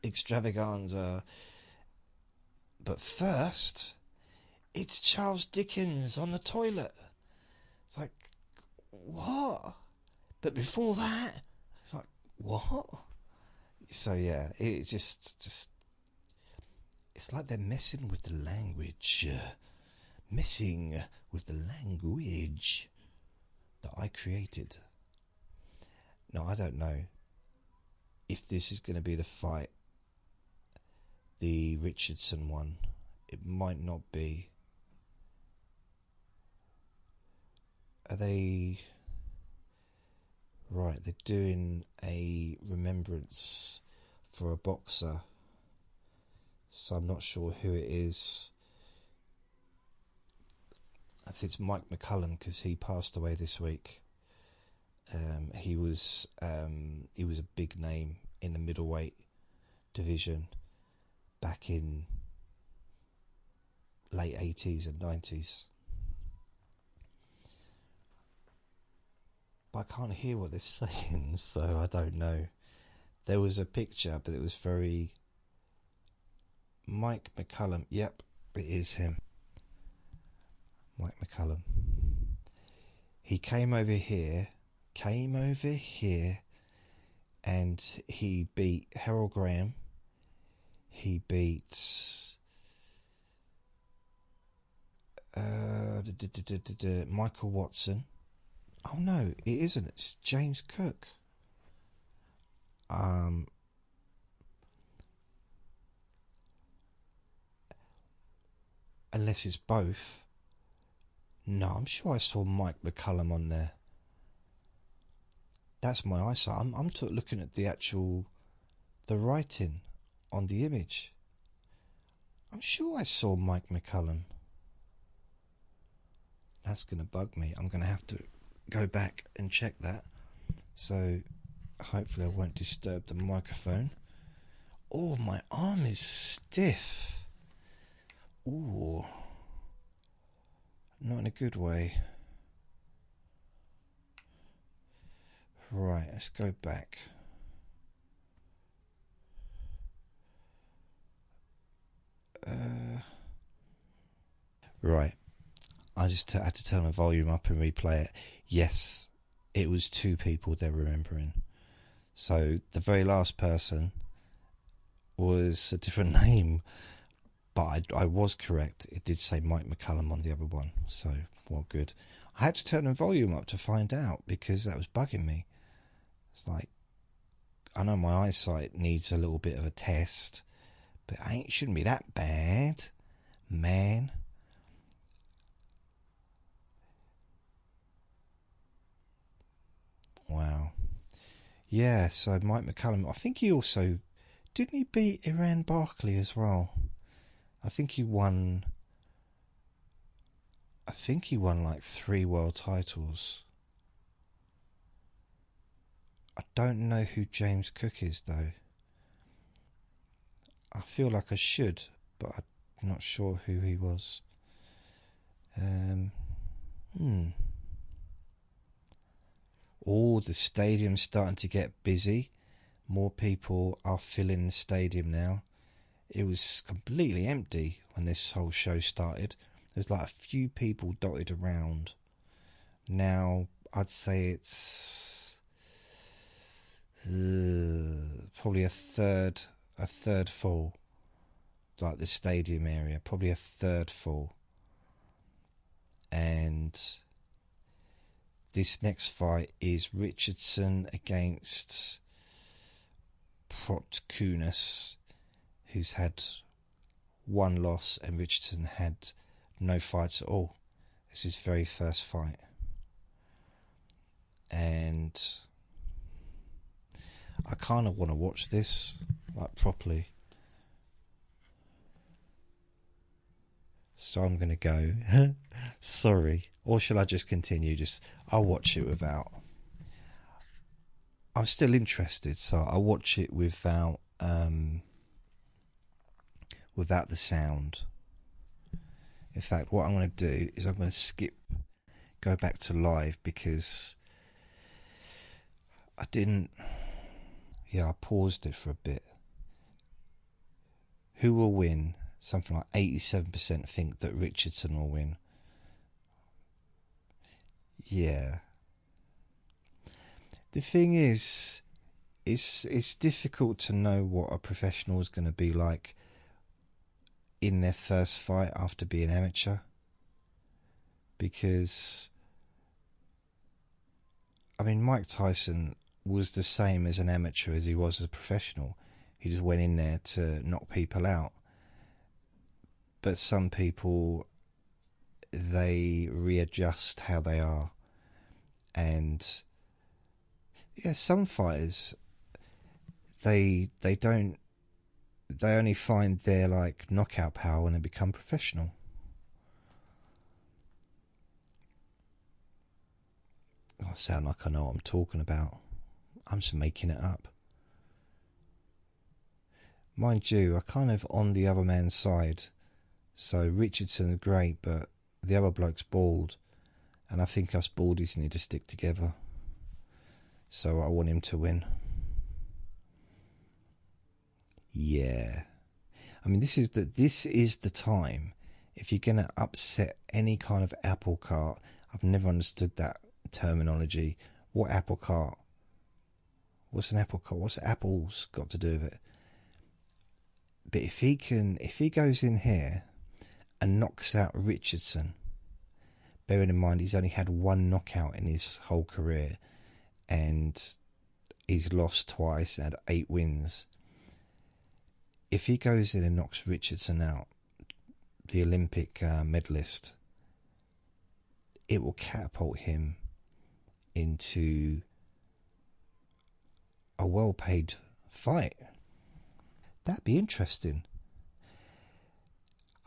extravaganza, but first it's Charles Dickens on the toilet. It's like, what? But before that, it's like, what? So yeah, it's just It's like they're messing with the language. Messing with the language that I created. Now, I don't know if this is going to be the fight, the Richardson one. It might not be. Are they... Right, they're doing a remembrance for a boxer. So I'm not sure who it is. If it's Mike McCullum, because he passed away this week. He was a big name in the middleweight division back in late 80s and 90s. But I can't hear what they're saying, so I don't know. There was a picture, but it was very... Mike McCullum. Yep, it is him. Mike McCullum. He came over here, and he beat Harold Graham. He beat Michael Watson. Oh no, it isn't. It's James Cook. Unless it's both. No, I'm sure I saw Mike McCullum on there. That's my eyesight. I'm looking at the writing on the image. I'm sure I saw Mike McCullum. That's going to bug me. I'm going to have to go back and check that. So hopefully I won't disturb the microphone. Oh, my arm is stiff. Ooh. Not in a good way. Right, let's go back. Right. I just had to turn the volume up and replay it. Yes, it was two people they're remembering. So the very last person was a different name, but I was correct. It did say Mike McCullum on the other one, so well, good. I had to turn the volume up to find out because that was bugging me. It's like, I know my eyesight needs a little bit of a test, but it shouldn't be that bad, man. Wow. Yeah, so Mike McCullum, I think he also... Didn't he beat Iran Barkley as well? I think he won like 3 world titles. I don't know who James Cook is, though. I feel like I should, but I'm not sure who he was. Oh, the stadium's starting to get busy. More people are filling the stadium now. It was completely empty when this whole show started. There's like a few people dotted around. Now, I'd say it's probably a third full. Like the stadium area, probably a third full. And this next fight is Richardson against Protkunas, who's had 1 loss, and Richardson had no fights at all. This is his very first fight. And I kind of want to watch this, like, properly. So I'm going to go. Sorry. Or shall I just continue? I'll watch it without. I'm still interested, so I'll watch it without the sound. In fact, what I'm going to do is I'm going to go back to live, because I paused it for a bit. Who will win? Something like 87% think that Richardson will win. Yeah. The thing is, it's difficult to know what a professional is going to be like in their first fight after being amateur, because I mean, Mike Tyson was the same as an amateur as he was as a professional. He just went in there to knock people out. But some people, they readjust how they are. And yeah, some fighters, they only find their like knockout power when they become professional. I sound like I know what I'm talking about. I'm just making it up. Mind you, I'm kind of on the other man's side. So Richardson's great, but the other bloke's bald. And I think us baldies need to stick together. So I want him to win. Yeah. I mean, this is the time. If you're going to upset any kind of apple cart, I've never understood that terminology. What apple cart? What's an apple cart? What's apples got to do with it? But if he goes in here and knocks out Richardson, bearing in mind he's only had one knockout in his whole career, and he's lost twice and had 8 wins. If he goes in and knocks Richardson out, the Olympic medalist, it will catapult him into a well-paid fight. That'd be interesting.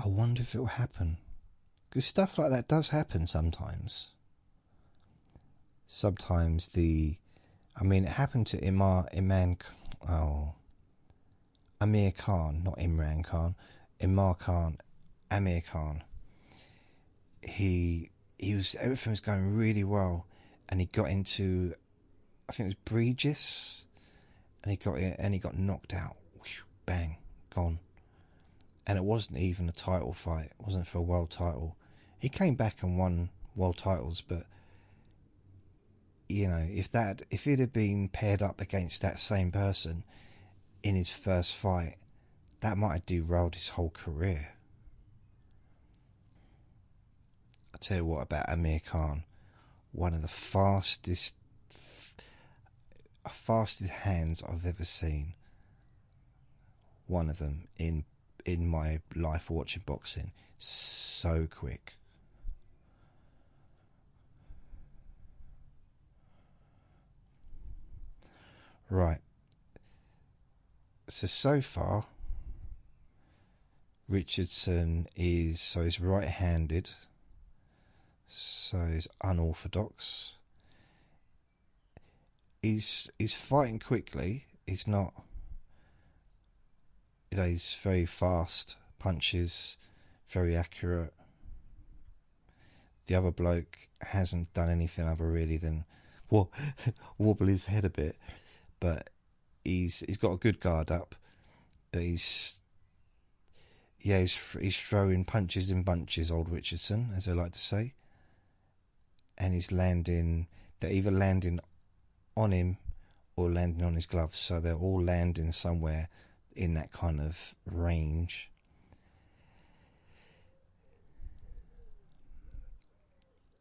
I wonder if it will happen. Because stuff like that does happen sometimes. Sometimes it happened to Amir Khan, not Imran Khan, Amir Khan, Amir Khan. Everything was going really well, and he got into, I think it was Bregis, and he got knocked out. Whew, bang, gone. And it wasn't even a title fight. It wasn't for a world title. He came back and won world titles, but you know, if it had been paired up against that same person in his first fight, that might have derailed his whole career. I'll tell you what about Amir Khan. One of the fastest hands I've ever seen. One of them in my life watching boxing. So quick. Right. So far, Richardson he's right-handed, so he's unorthodox. He's fighting quickly. He's not, he's very fast, punches, very accurate. The other bloke hasn't done anything other really than wobble his head a bit, but he's got a good guard up, but he's throwing punches in bunches, old Richardson, as they like to say, and they're either landing on him or landing on his gloves, so they're all landing somewhere in that kind of range.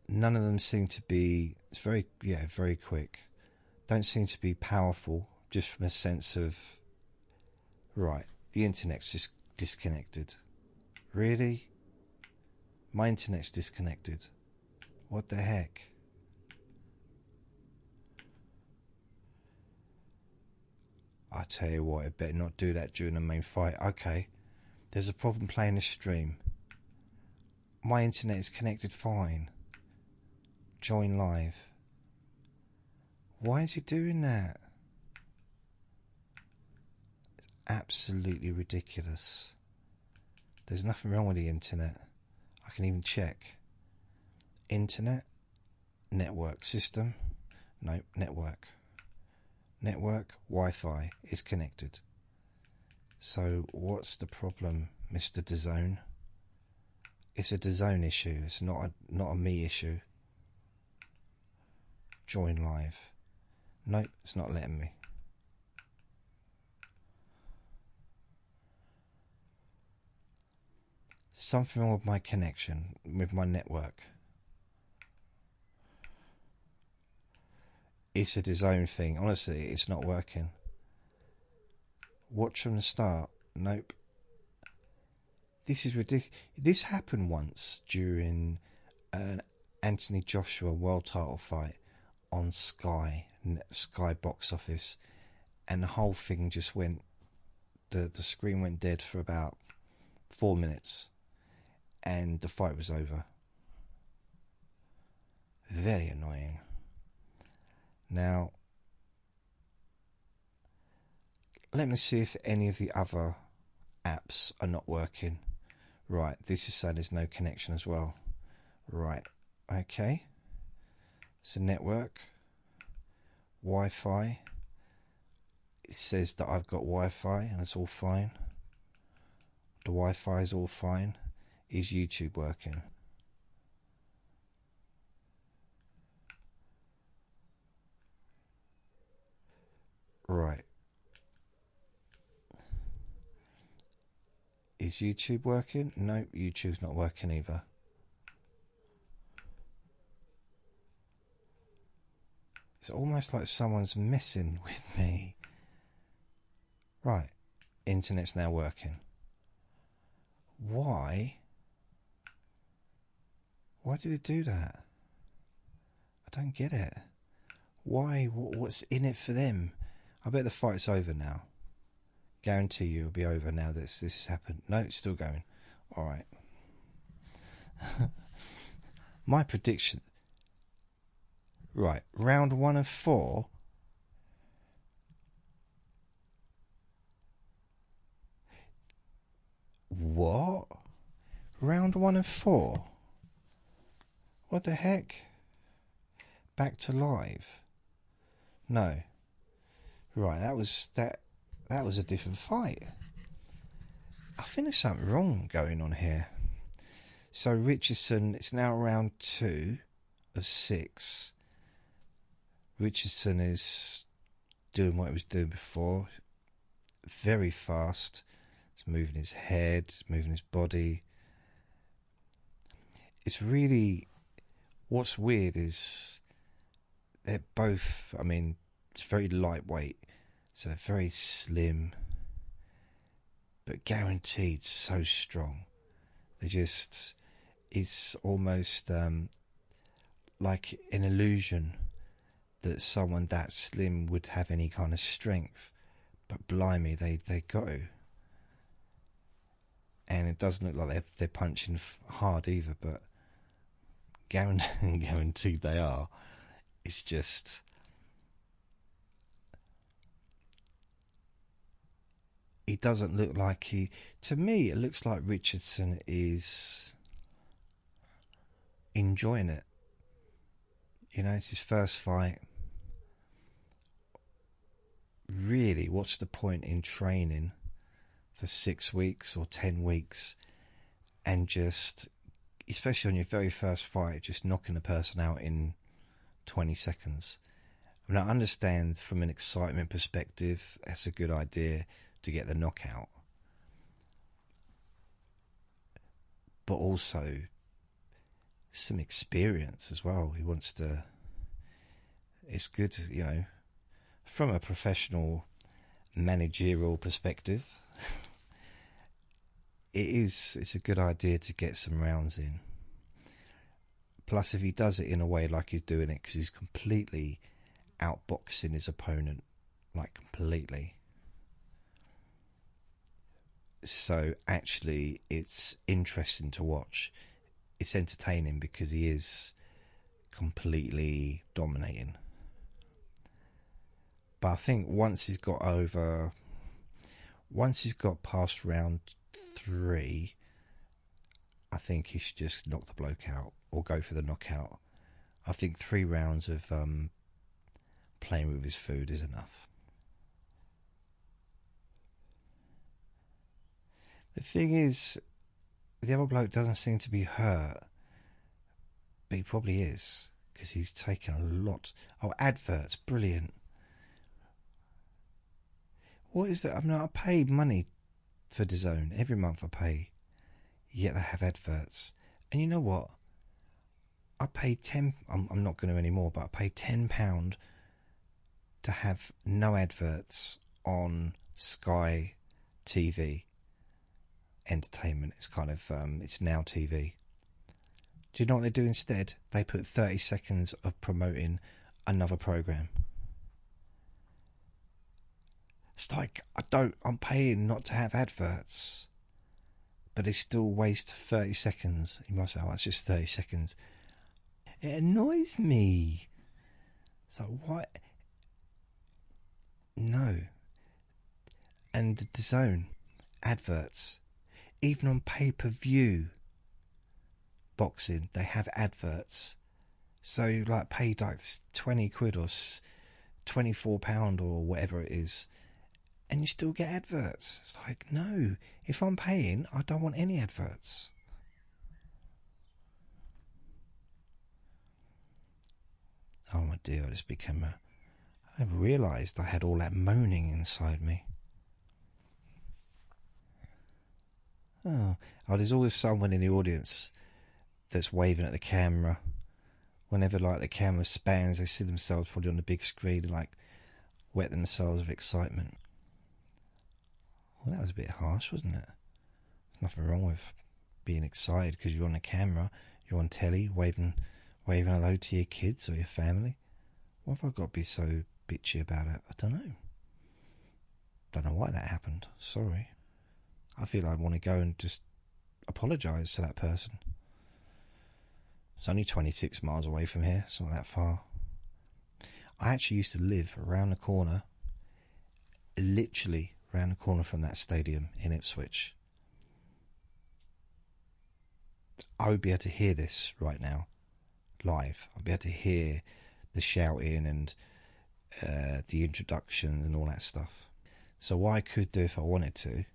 None of them seem to be, it's very quick. Don't seem to be powerful, just from a sense of, right, the internet's just disconnected. Really? My internet's disconnected. What the heck? I tell you what, I better not do that during the main fight. Okay, there's a problem playing the stream. My internet is connected fine. Join live. Why is he doing that? It's absolutely ridiculous. There's nothing wrong with the internet. I can even check. Internet, network, system. No, network. Network, Wi-Fi is connected. So what's the problem, Mr. DAZN? It's a DAZN issue. It's not a me issue. Join live. Nope, it's not letting me. Something wrong with my connection, with my network. It's a DAZN thing. Honestly, it's not working. Watch from the start. Nope. This is ridiculous. This happened once during an Anthony Joshua world title fight on Sky box office, and the whole thing just went, the screen went dead for about 4 minutes, and the fight was over. Very annoying. Now, let me see if any of the other apps are not working. Right, this is saying there's no connection as well. Right, okay. So network, Wi-Fi. It says that I've got Wi-Fi and it's all fine. The Wi-Fi is all fine. Is YouTube working? Right. Is YouTube working? Nope, YouTube's not working either. It's almost like someone's messing with me. Right, internet's now working. Why? Why did it do that? I don't get it. Why? What's in it for them? I bet the fight's over now. Guarantee you it'll be over now that this has happened. No, it's still going. Alright. My prediction. Right, round 1 of 4. What? Round 1 of 4? What the heck? Back to live? No. Right, that was a different fight. I think there's something wrong going on here. So Richardson, it's now round 2 of 6. Richardson is doing what he was doing before. Very fast. He's moving his head, moving his body. It's really... What's weird is they're both... I mean, it's very lightweight. So they're very slim. But guaranteed so strong. They just... It's almost like an illusion that someone that slim would have any kind of strength, but blimey, they go. And it doesn't look like they're punching hard either, but guaranteed they are. It's just... He doesn't look like he... To me, it looks like Richardson is enjoying it. You know, it's his first fight. Really, what's the point in training for 6 weeks or 10 weeks and just, especially on your very first fight, just knocking the person out in 20 seconds? I mean, I understand from an excitement perspective, that's a good idea to get the knockout. But also some experience as well. He wants to... It's good, you know, from a professional managerial perspective, it's a good idea to get some rounds in. Plus, if he does it in a way like he's doing it, because he's completely outboxing his opponent, like completely. So actually, it's interesting to watch. It's entertaining because he is completely dominating. But I think once he's got past round 3, I think he should just knock the bloke out or go for the knockout. I think 3 rounds of playing with his food is enough. The thing is, the other bloke doesn't seem to be hurt, but he probably is, because he's taken a lot. Oh, adverts, brilliant. What is that? I mean, I pay money for DAZN. Every month I pay. yet they have adverts. And you know what? I paid I'm not going to anymore, but I paid £10 to have no adverts on Sky TV Entertainment. It's kind of it's Now TV. Do you know what they do instead? They put 30 seconds of promoting another program. It's like, I'm paying not to have adverts, but they still waste 30 seconds. You must say, oh, that's just 30 seconds. It annoys me. So what? No. And the DAZN adverts, even on pay-per-view boxing, they have adverts. So you like paid like 20 quid or £24 or whatever it is, and you still get adverts. It's like, no, if I'm paying, I don't want any adverts. Oh my dear, I just became I never realised I had all that moaning inside me. Oh, there's always someone in the audience that's waving at the camera. Whenever like the camera spans, they see themselves probably on the big screen and like wet themselves with excitement. Well, that was a bit harsh, wasn't it? There's nothing wrong with being excited because you're on the camera, you're on telly, waving hello to your kids or your family. Why have I got to be so bitchy about it? I don't know. Don't know why that happened. Sorry. I feel I want to go and just apologise to that person. It's only 26 miles away from here. It's not that far. I actually used to live around the corner, literally around the corner from that stadium in Ipswich. I would be able to hear this right now, live. I'd be able to hear the shouting and the introductions and all that stuff. So what I could do if I wanted to,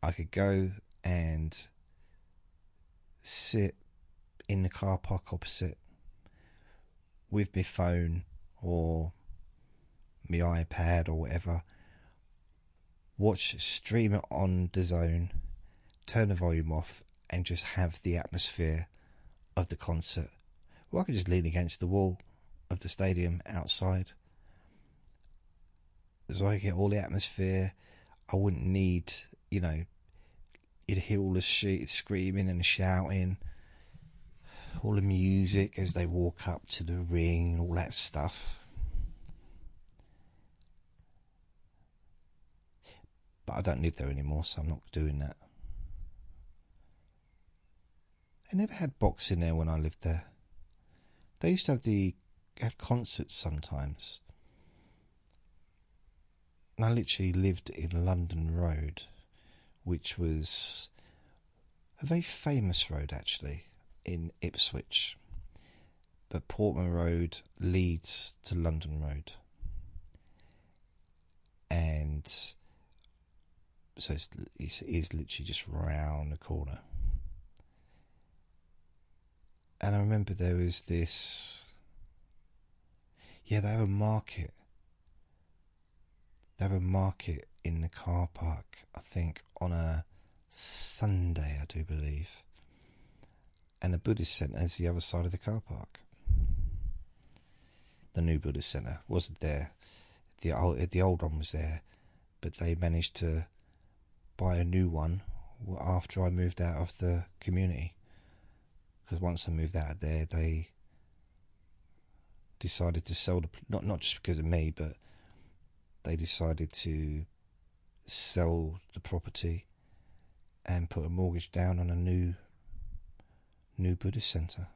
I could go and sit in the car park opposite with my phone or my iPad or whatever, stream it on DAZN, turn the volume off and just have the atmosphere of the concert. Or I could just lean against the wall of the stadium outside. So I get all the atmosphere. I wouldn't need, you'd hear all the screaming and the shouting, all the music as they walk up to the ring and all that stuff. But I don't live there anymore, so I'm not doing that. I never had boxing there when I lived there. They used to have concerts sometimes. And I literally lived in London Road, which was a very famous road actually in Ipswich. But Portman Road leads to London Road. And so it is literally just round the corner. And I remember there was this... Yeah, they have a market. They have a market in the car park, I think, on a Sunday, I do believe. And the Buddhist Centre is the other side of the car park. The new Buddhist Centre wasn't there. The old one was there, but they managed to buy a new one after I moved out of the community. Because once I moved out of there, they decided to sell not just because of me, but they decided to sell the property and put a mortgage down on a new Buddhist centre.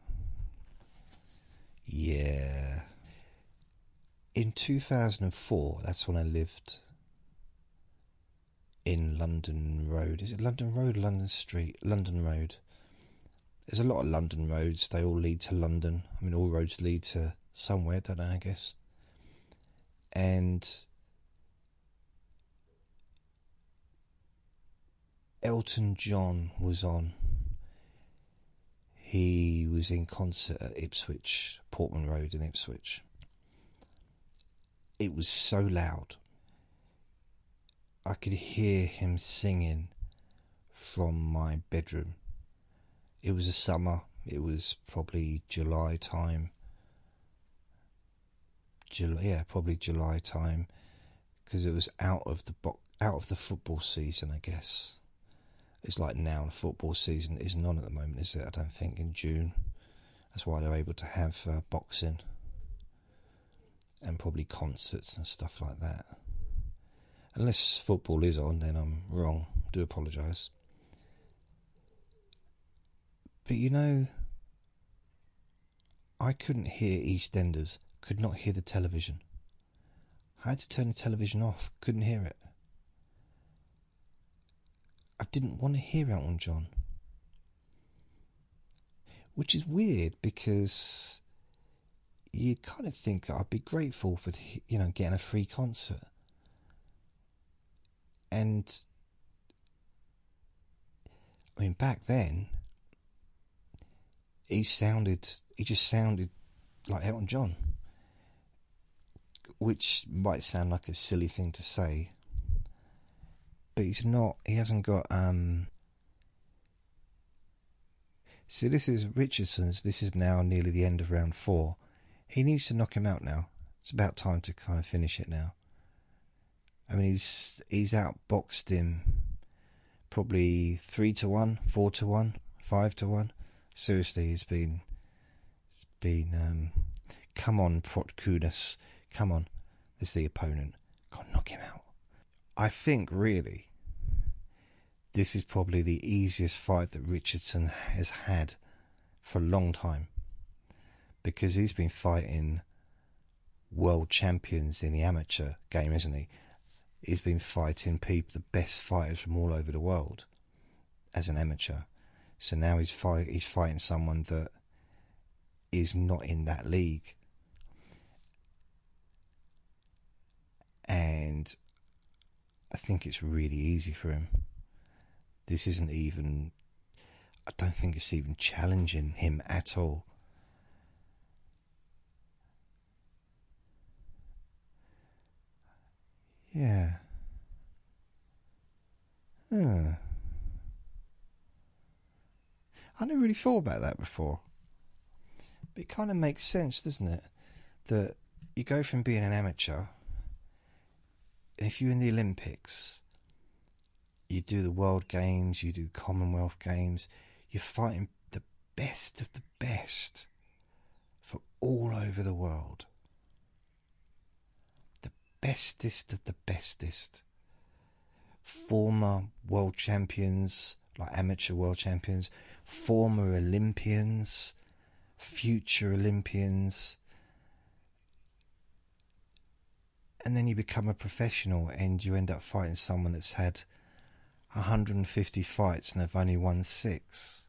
Yeah. In 2004, that's when I lived in London Road. Is it London Road, London Street? London Road. There's a lot of London roads. They all lead to London. I mean, all roads lead to somewhere, don't they, I guess. And Elton John was on. He was in concert at Ipswich, Portman Road in Ipswich. It was so loud. I could hear him singing from my bedroom. It was a summer. It was probably July time. Probably July time, because it was out of the football season, I guess. It's like now, the football season isn't on at the moment, is it? I don't think, in June. That's why they're able to have boxing and probably concerts and stuff like that. Unless football is on, then I'm wrong. I do apologise. But you know, I couldn't hear EastEnders, could not hear the television. I had to turn the television off, couldn't hear it. I didn't want to hear Elton John. Which is weird, because you'd kind of think I'd be grateful for, getting a free concert. And, I mean, back then, he just sounded like Elton John. Which might sound like a silly thing to say, but he's not. He hasn't got. See, this is Richardson's. This is now nearly the end of round 4. He needs to knock him out now. It's about time to kind of finish it now. I mean, he's outboxed him probably 3-1, 4-1, 5-1. Seriously, it's been. Come on, Protkunas. Come on, this is the opponent. Can't knock him out. I think, really, this is probably the easiest fight that Richardson has had for a long time. Because he's been fighting world champions in the amateur game, isn't he? He's been fighting the best fighters from all over the world as an amateur. So now he's fighting someone that is not in that league. And I think it's really easy for him. This isn't even... I don't think it's even challenging him at all. Yeah. I never really thought about that before. But it kind of makes sense, doesn't it? That you go from being an amateur... If you're in the Olympics, you do the World Games, you do Commonwealth Games, you're fighting the best of the best from all over the world. The bestest of the bestest. Former world champions, like amateur world champions, former Olympians, future Olympians. And then you become a professional and you end up fighting someone that's had 150 fights and have only won 6.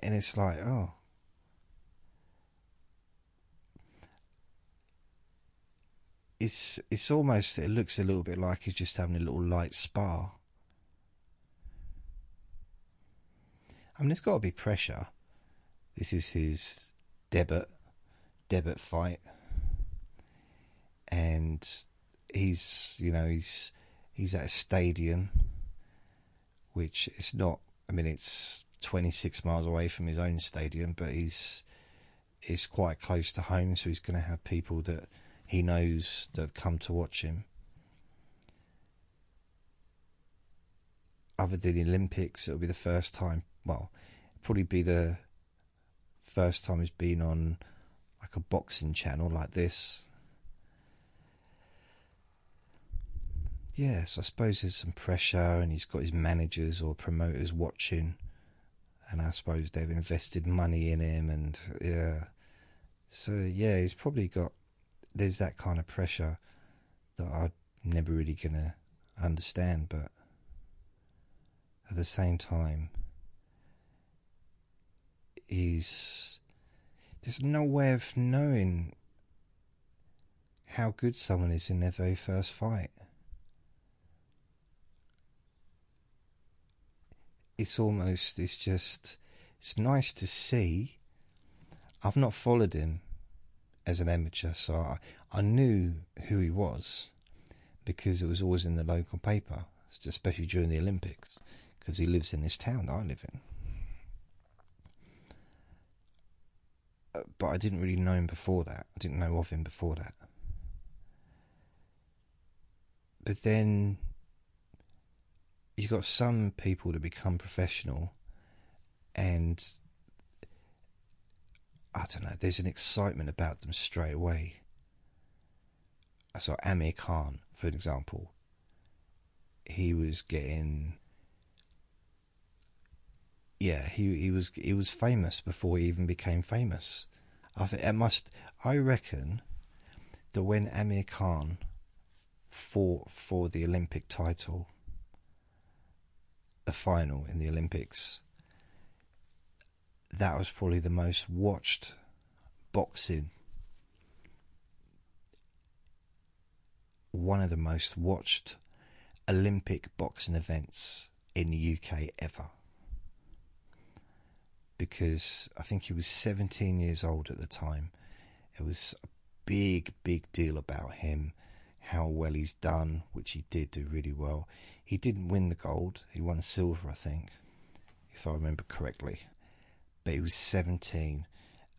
And it's like, oh. It's almost, it looks a little bit like he's just having a little light spar. I mean, there's got to be pressure. This is his debut fight. And he's at a stadium, which it's not. I mean, it's 26 miles away from his own stadium, but it's quite close to home, so he's going to have people that he knows that have come to watch him. Other than the Olympics, it'll be the first time. Well, probably be the first time he's been on like a boxing channel like this. Yes, I suppose there's some pressure, and he's got his managers or promoters watching, and I suppose they've invested money in him, and yeah. So yeah, he's probably got, there's that kind of pressure that I'm never really gonna understand, but at the same time, there's no way of knowing how good someone is in their very first fight. It's nice to see. I've not followed him as an amateur, so I knew who he was because it was always in the local paper. especially during the Olympics, because he lives in this town that I live in. But I didn't really know him before that. I didn't know of him before that. But then you've got some people that become professional, and I don't know, there's an excitement about them straight away. I saw Amir Khan, for example. He was getting... Yeah, he was famous before he even became famous. I reckon that when Amir Khan fought for the Olympic title, the final in the Olympics, that was probably the most watched boxing, one of the most watched Olympic boxing events in the UK ever. Because I think he was 17 years old at the time. It was a big, big deal about him, how well he's done, which he did do really well. He didn't win the gold, he won silver, I think, if I remember correctly. But he was 17.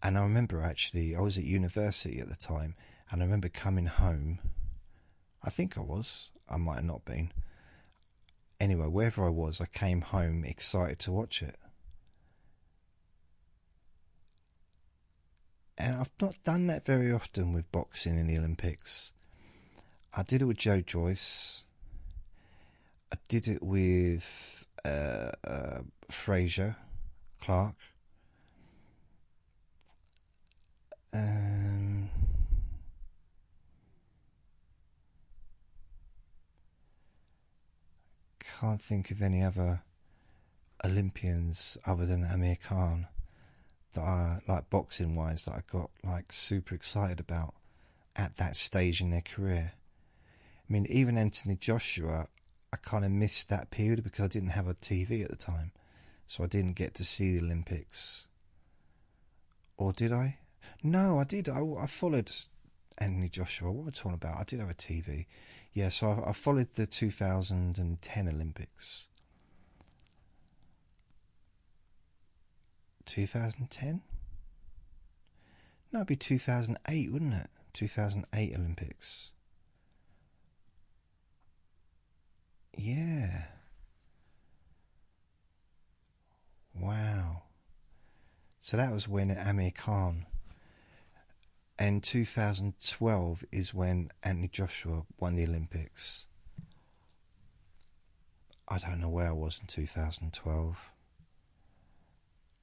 And I remember actually, I was at university at the time, and I remember coming home. I think I might have not been. Anyway, wherever I was, I came home excited to watch it. And I've not done that very often with boxing in the Olympics. I did it with Joe Joyce. I did it with Fraser Clark. Can't think of any other Olympians other than Amir Khan that I, like boxing wise, that I got like super excited about at that stage in their career. I mean, even Anthony Joshua, I kind of missed that period because I didn't have a TV at the time, so I didn't get to see the Olympics. Or did I? No, I did. I followed Anthony Joshua. What am I talking about? I did have a TV. Yeah, so I followed the 2010 Olympics. 2010? No, it'd be 2008, wouldn't it? 2008 Olympics. Yeah. Wow. So that was when Amir Khan. And 2012 is when Anthony Joshua won the Olympics. I don't know where I was in 2012.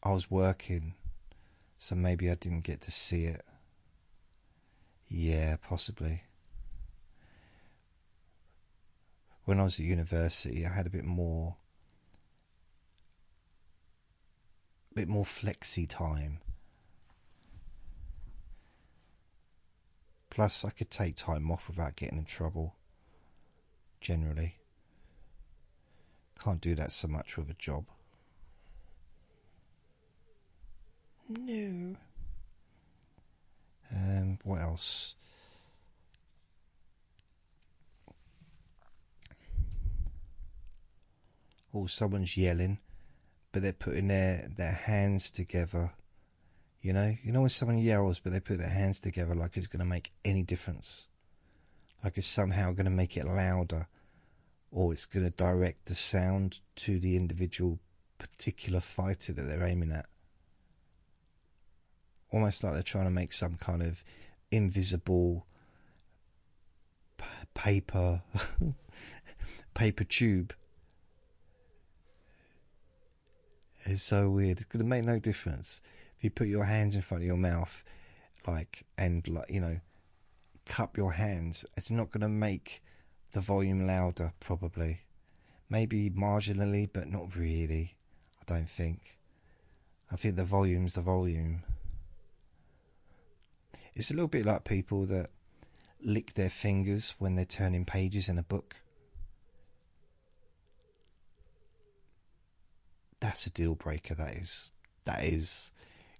I was working, so maybe I didn't get to see it. Yeah, possibly. When I was at university, I had a bit more flexi time. Plus, I could take time off without getting in trouble, generally. Can't do that so much with a job. No. What else? Oh, someone's yelling, but they're putting their hands together. You know when someone yells, but they put their hands together like it's going to make any difference. Like it's somehow going to make it louder, or it's going to direct the sound to the individual particular fighter that they're aiming at. Almost like they're trying to make some kind of invisible paper tube. It's so weird. It's going to make no difference. If you put your hands in front of your mouth, cup your hands, it's not going to make the volume louder, probably. Maybe marginally, but not really, I don't think. I think the volume's the volume. It's a little bit like people that lick their fingers when they're turning pages in a book. That's a deal breaker, that is.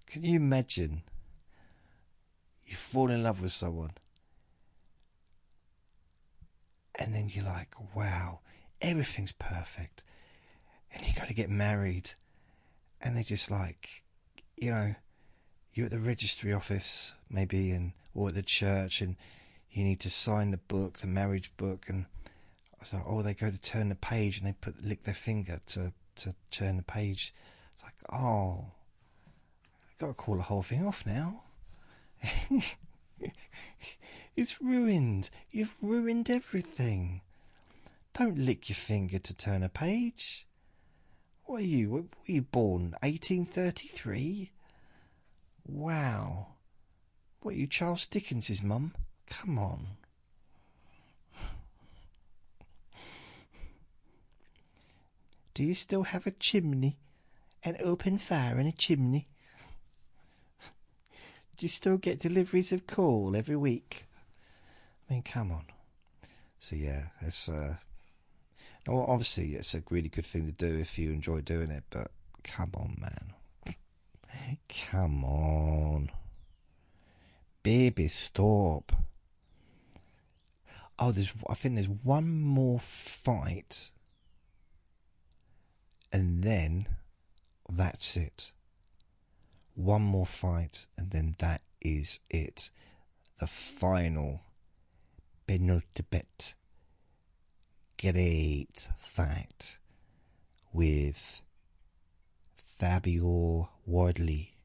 Can you imagine? You fall in love with someone, and then you're like, wow, everything's perfect, and you got to get married, and they're just like, you know, you're at the registry office maybe, or at the church, and you need to sign the book, the marriage book, and I was like, oh, they go to turn the page, and they lick their finger to turn the page. It's like, oh, I've got to call the whole thing off now. It's ruined. You've ruined everything. Don't lick your finger to turn a page. What are you? Were you born 1833? Wow. What are you, Charles Dickens's mum? Come on. Do you still have a chimney? An open fire in a chimney? Do you still get deliveries of coal every week? I mean, come on. So yeah, it's no, obviously it's a really good thing to do if you enjoy doing it, but come on, man. Come on. Baby, stop. Oh, I think there's one more fight, and then that's it. One more fight, and then that is it. The final penultimate great fight with Fabio Wardley.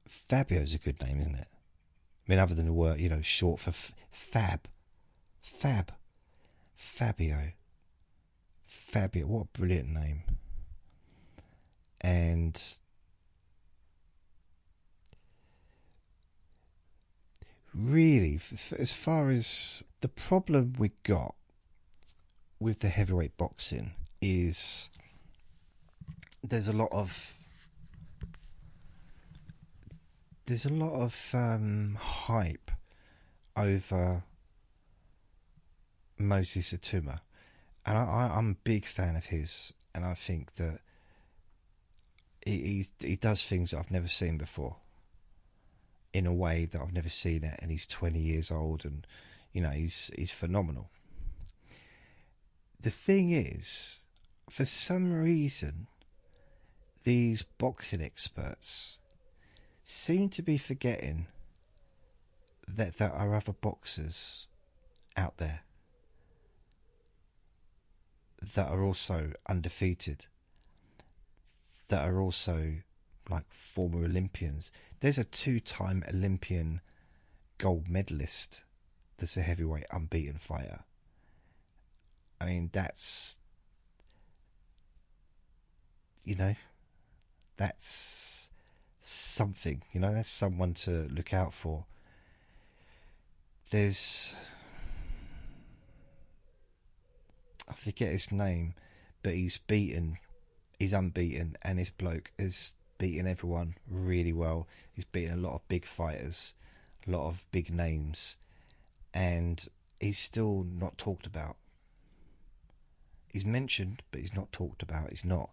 Fabio's a good name, isn't it? I mean, other than the word, you know, short for Fabio. Fabio, what a brilliant name. And really, as far as the problem we got with the heavyweight boxing is there's a lot of hype over Moses Atuma, and I'm a big fan of his, and I think that he does things that I've never seen before in a way that I've never seen it, and he's 20 years old, and you know, he's phenomenal. The thing is, for some reason, these boxing experts seem to be forgetting that there are other boxers out there that are also undefeated, that are also like former Olympians. There's a 2-time Olympian gold medalist that's a heavyweight unbeaten fighter. I mean, that's, you know, that's something, you know, that's someone to look out for. There's, I forget his name, but he's unbeaten, and this bloke has beaten everyone really well. He's beaten a lot of big fighters, a lot of big names, and he's still not talked about. He's mentioned, but he's not talked about. He's not,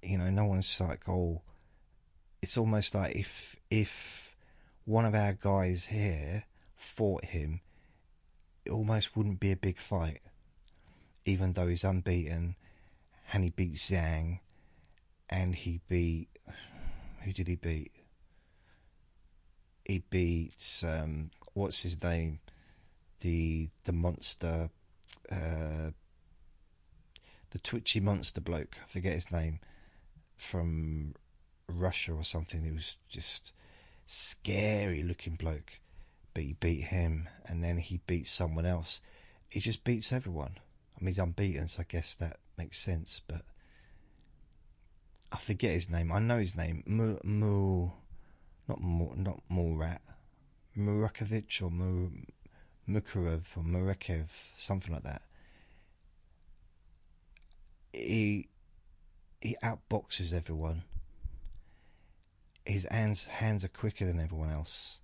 you know, no one's like, oh, it's almost like if one of our guys here fought him, it almost wouldn't be a big fight, even though he's unbeaten, and he beat Zhang, and he beat, who did he beat? He beat what's his name? The monster, the twitchy monster bloke. I forget his name, from Russia or something. He was just scary looking bloke, but he beat him, and then he beat someone else. He just beats everyone. I mean, he's unbeaten, so I guess that makes sense, but I forget his name. I know his name. Not Murat. Murakovic or Mukarov or Murekev, something like that. He outboxes everyone. His hands are quicker than everyone else,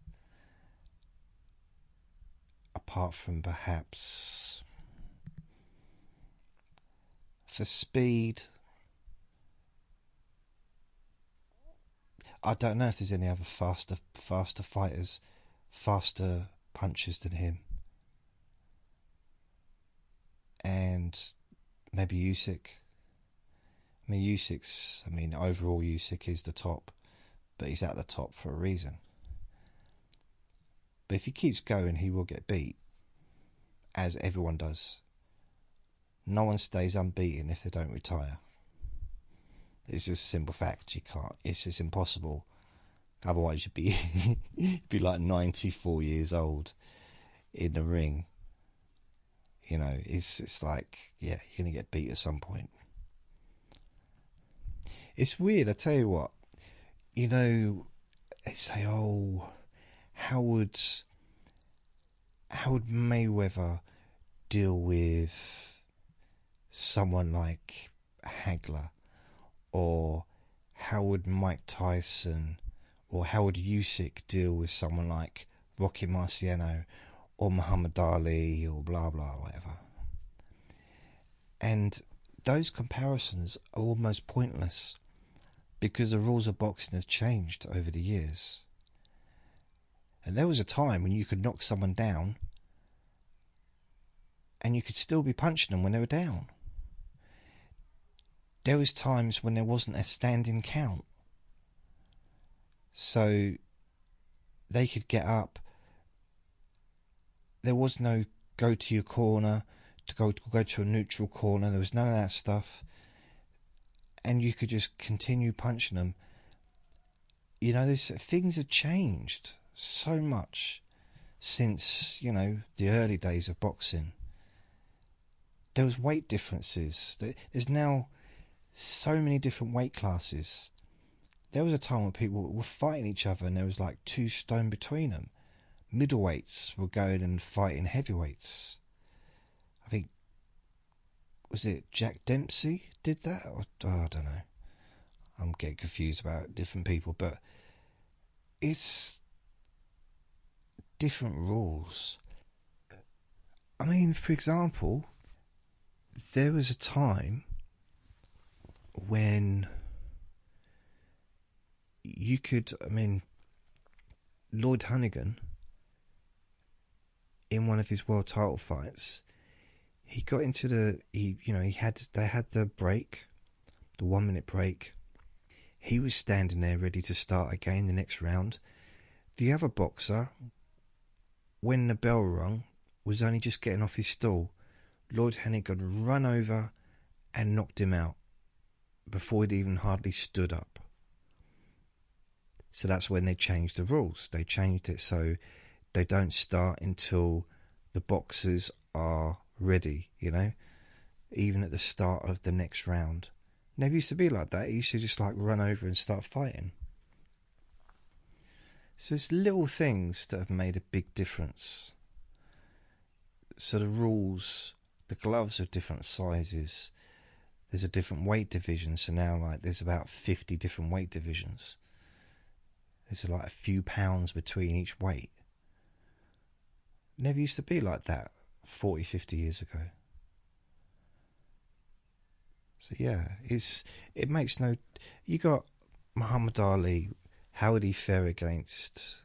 apart from perhaps for speed. I don't know if there's any other faster fighters, faster punchers than him. and maybe Usyk. Overall Usyk is the top, but he's at the top for a reason. But if he keeps going, he will get beat, as everyone does. No one stays unbeaten if they don't retire. It's just a simple fact. You can't. It's just impossible. Otherwise, you'd be like 94 years old in the ring. It's like, yeah, you're gonna get beat at some point. It's weird. I tell you what. They say, oh, how would Mayweather deal with someone like Hagler, or how would Mike Tyson, or how would Usyk deal with someone like Rocky Marciano or Muhammad Ali, or blah blah whatever? And those comparisons are almost pointless, because the rules of boxing have changed over the years. And there was a time when you could knock someone down and you could still be punching them when they were down. There was times when there wasn't a standing count. So they could get up. There was no go to your corner, to go to a neutral corner. There was none of that stuff. And you could just continue punching them. Things have changed so much since, the early days of boxing. There was weight differences. There's now so many different weight classes. There was a time when people were fighting each other and there was like 2 stone between them. Middleweights were going and fighting heavyweights. I think, was it Jack Dempsey did that? I don't know. I'm getting confused about different people, but it's different rules. For example, there was a time when you could, Lloyd Honeyghan, in one of his world title fights, he got into they had the break, the 1 minute break. He was standing there ready to start again the next round. The other boxer, when the bell rung, was only just getting off his stool. Lloyd Honeyghan run over and knocked him out before he'd even hardly stood up. So that's when they changed the rules. They changed it so they don't start until the boxers are ready, even at the start of the next round. Never used to be like that. It used to just run over and start fighting. So it's little things that have made a big difference. So the rules, the gloves are different sizes. There's a different weight division. So now there's about 50 different weight divisions. There's a few pounds between each weight. Never used to be like that 40, 50 years ago. So yeah, it makes no... You got Muhammad Ali. How would he fare against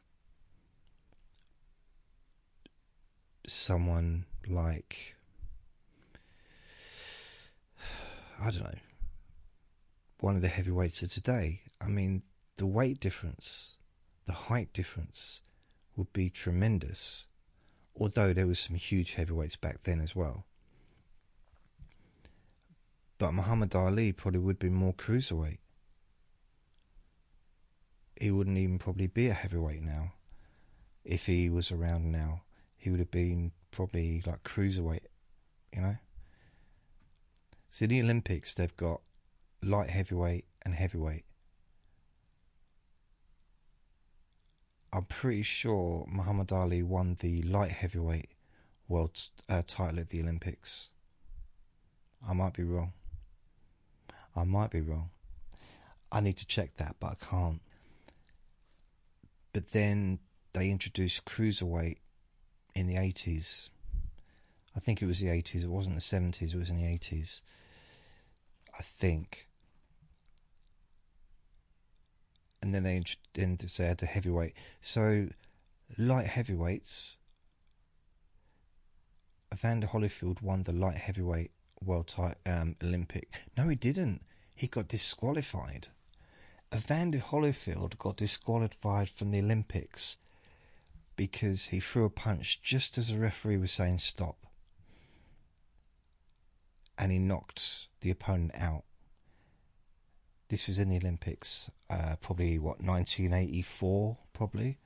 someone like, I don't know, one of the heavyweights of today? The weight difference, the height difference would be tremendous. Although there was some huge heavyweights back then as well. But Muhammad Ali probably would be more cruiserweight. He wouldn't even probably be a heavyweight now. If he was around now, he would have been probably cruiserweight, So in the Olympics, they've got light heavyweight and heavyweight. I'm pretty sure Muhammad Ali won the light heavyweight world title at the Olympics. I might be wrong. I need to check that, but I can't. But then they introduced cruiserweight in the 80s. I think it was the 80s. It wasn't the 70s. It was in the 80s. I think. And then they had the heavyweight. So light heavyweights Evander Holyfield won the light heavyweight Olympic. No, he didn't. He got disqualified. Evander Holyfield got disqualified from the Olympics because he threw a punch just as the referee was saying stop. And he knocked the opponent out. This was in the Olympics, probably 1984, probably.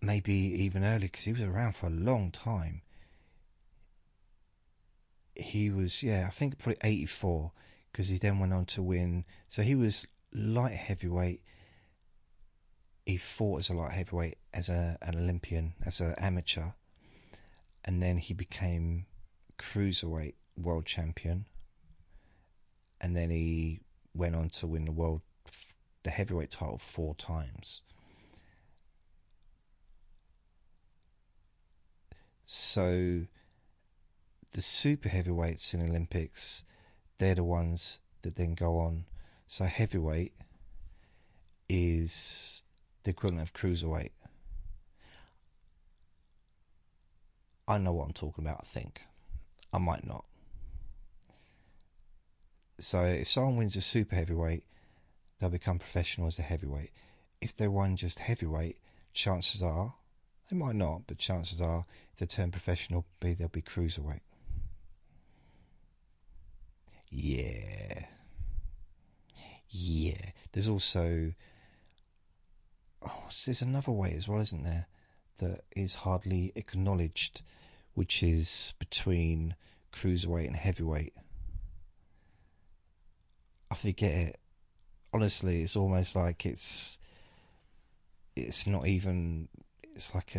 Maybe even earlier, because he was around for a long time. He was, I think probably 84, because he then went on to win. So he was light heavyweight. He fought as a light heavyweight, as an Olympian, as an amateur. And then he became cruiserweight world champion. And then he went on to win the heavyweight title 4 times. So the super heavyweights in Olympics, they're the ones that then go on. So heavyweight is the equivalent of cruiserweight. I know what I'm talking about, I think. I might not. So if someone wins a super heavyweight, they'll become professional as a heavyweight. If they won just heavyweight, chances are, they might not, but chances are, if they turn professional, they'll be cruiserweight. Yeah. There's also, there's another way as well, isn't there, that is hardly acknowledged, which is between cruiserweight and heavyweight. I forget it. Honestly, it's almost like it's not even, it's like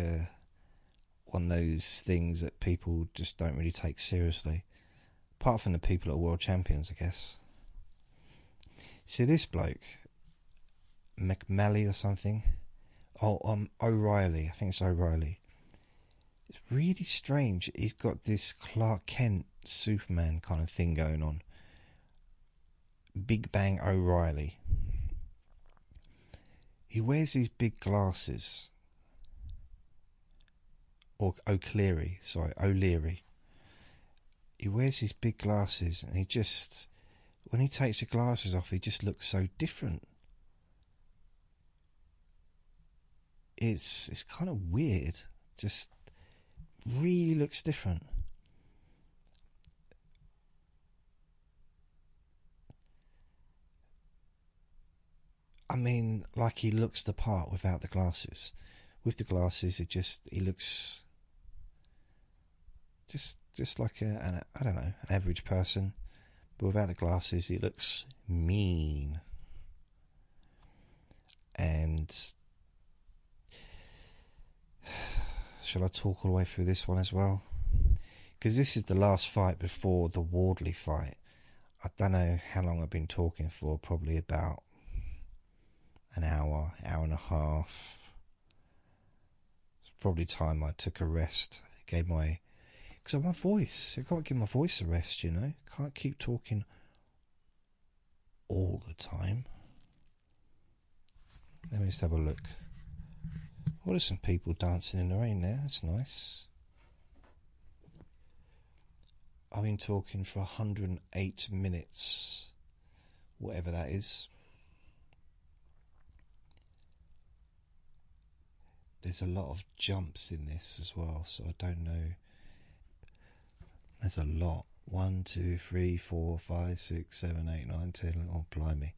one of those things that people just don't really take seriously. Apart from the people that are world champions, I guess. See this bloke, McMalley or something? O'Reilly. I think it's O'Reilly. It's really strange. He's got this Clark Kent Superman kind of thing going on. Big Bang O'Reilly. He wears these big glasses. Or O'Leary. He wears these big glasses and he just, when he takes the glasses off, he just looks so different. It's kind of weird. Just really looks different. I mean, like he looks the part without the glasses. With the glasses, he looks just like I don't know, an average person. But without the glasses, he looks mean. And shall I talk all the way through this one as well? Because this is the last fight before the Wardley fight. I don't know how long I've been talking for, probably about an hour and a half. It's probably time I took a rest. Gave my, because my voice, I can't give my voice a rest, you know. Can't keep talking all the time. Let me just have a look. Oh, there's some people dancing in the rain there. That's nice. I've been talking for 108 minutes, whatever that is. There's a lot of jumps in this as well, so I don't know. There's a lot. 1, 2, 3, 4, 5, 6, 7, 8, 9, 10. Oh, blimey.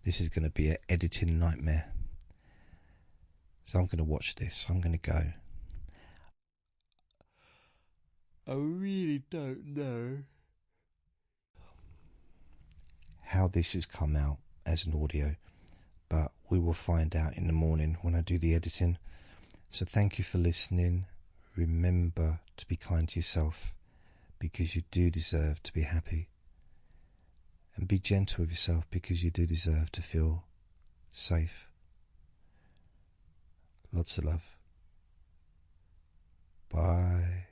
This is going to be an editing nightmare. So I'm going to watch this. I'm going to go. I really don't know how this has come out as an audio, but we will find out in the morning when I do the editing. So thank you for listening. Remember to be kind to yourself, because you do deserve to be happy. And be gentle with yourself, because you do deserve to feel safe. Lots of love. Bye.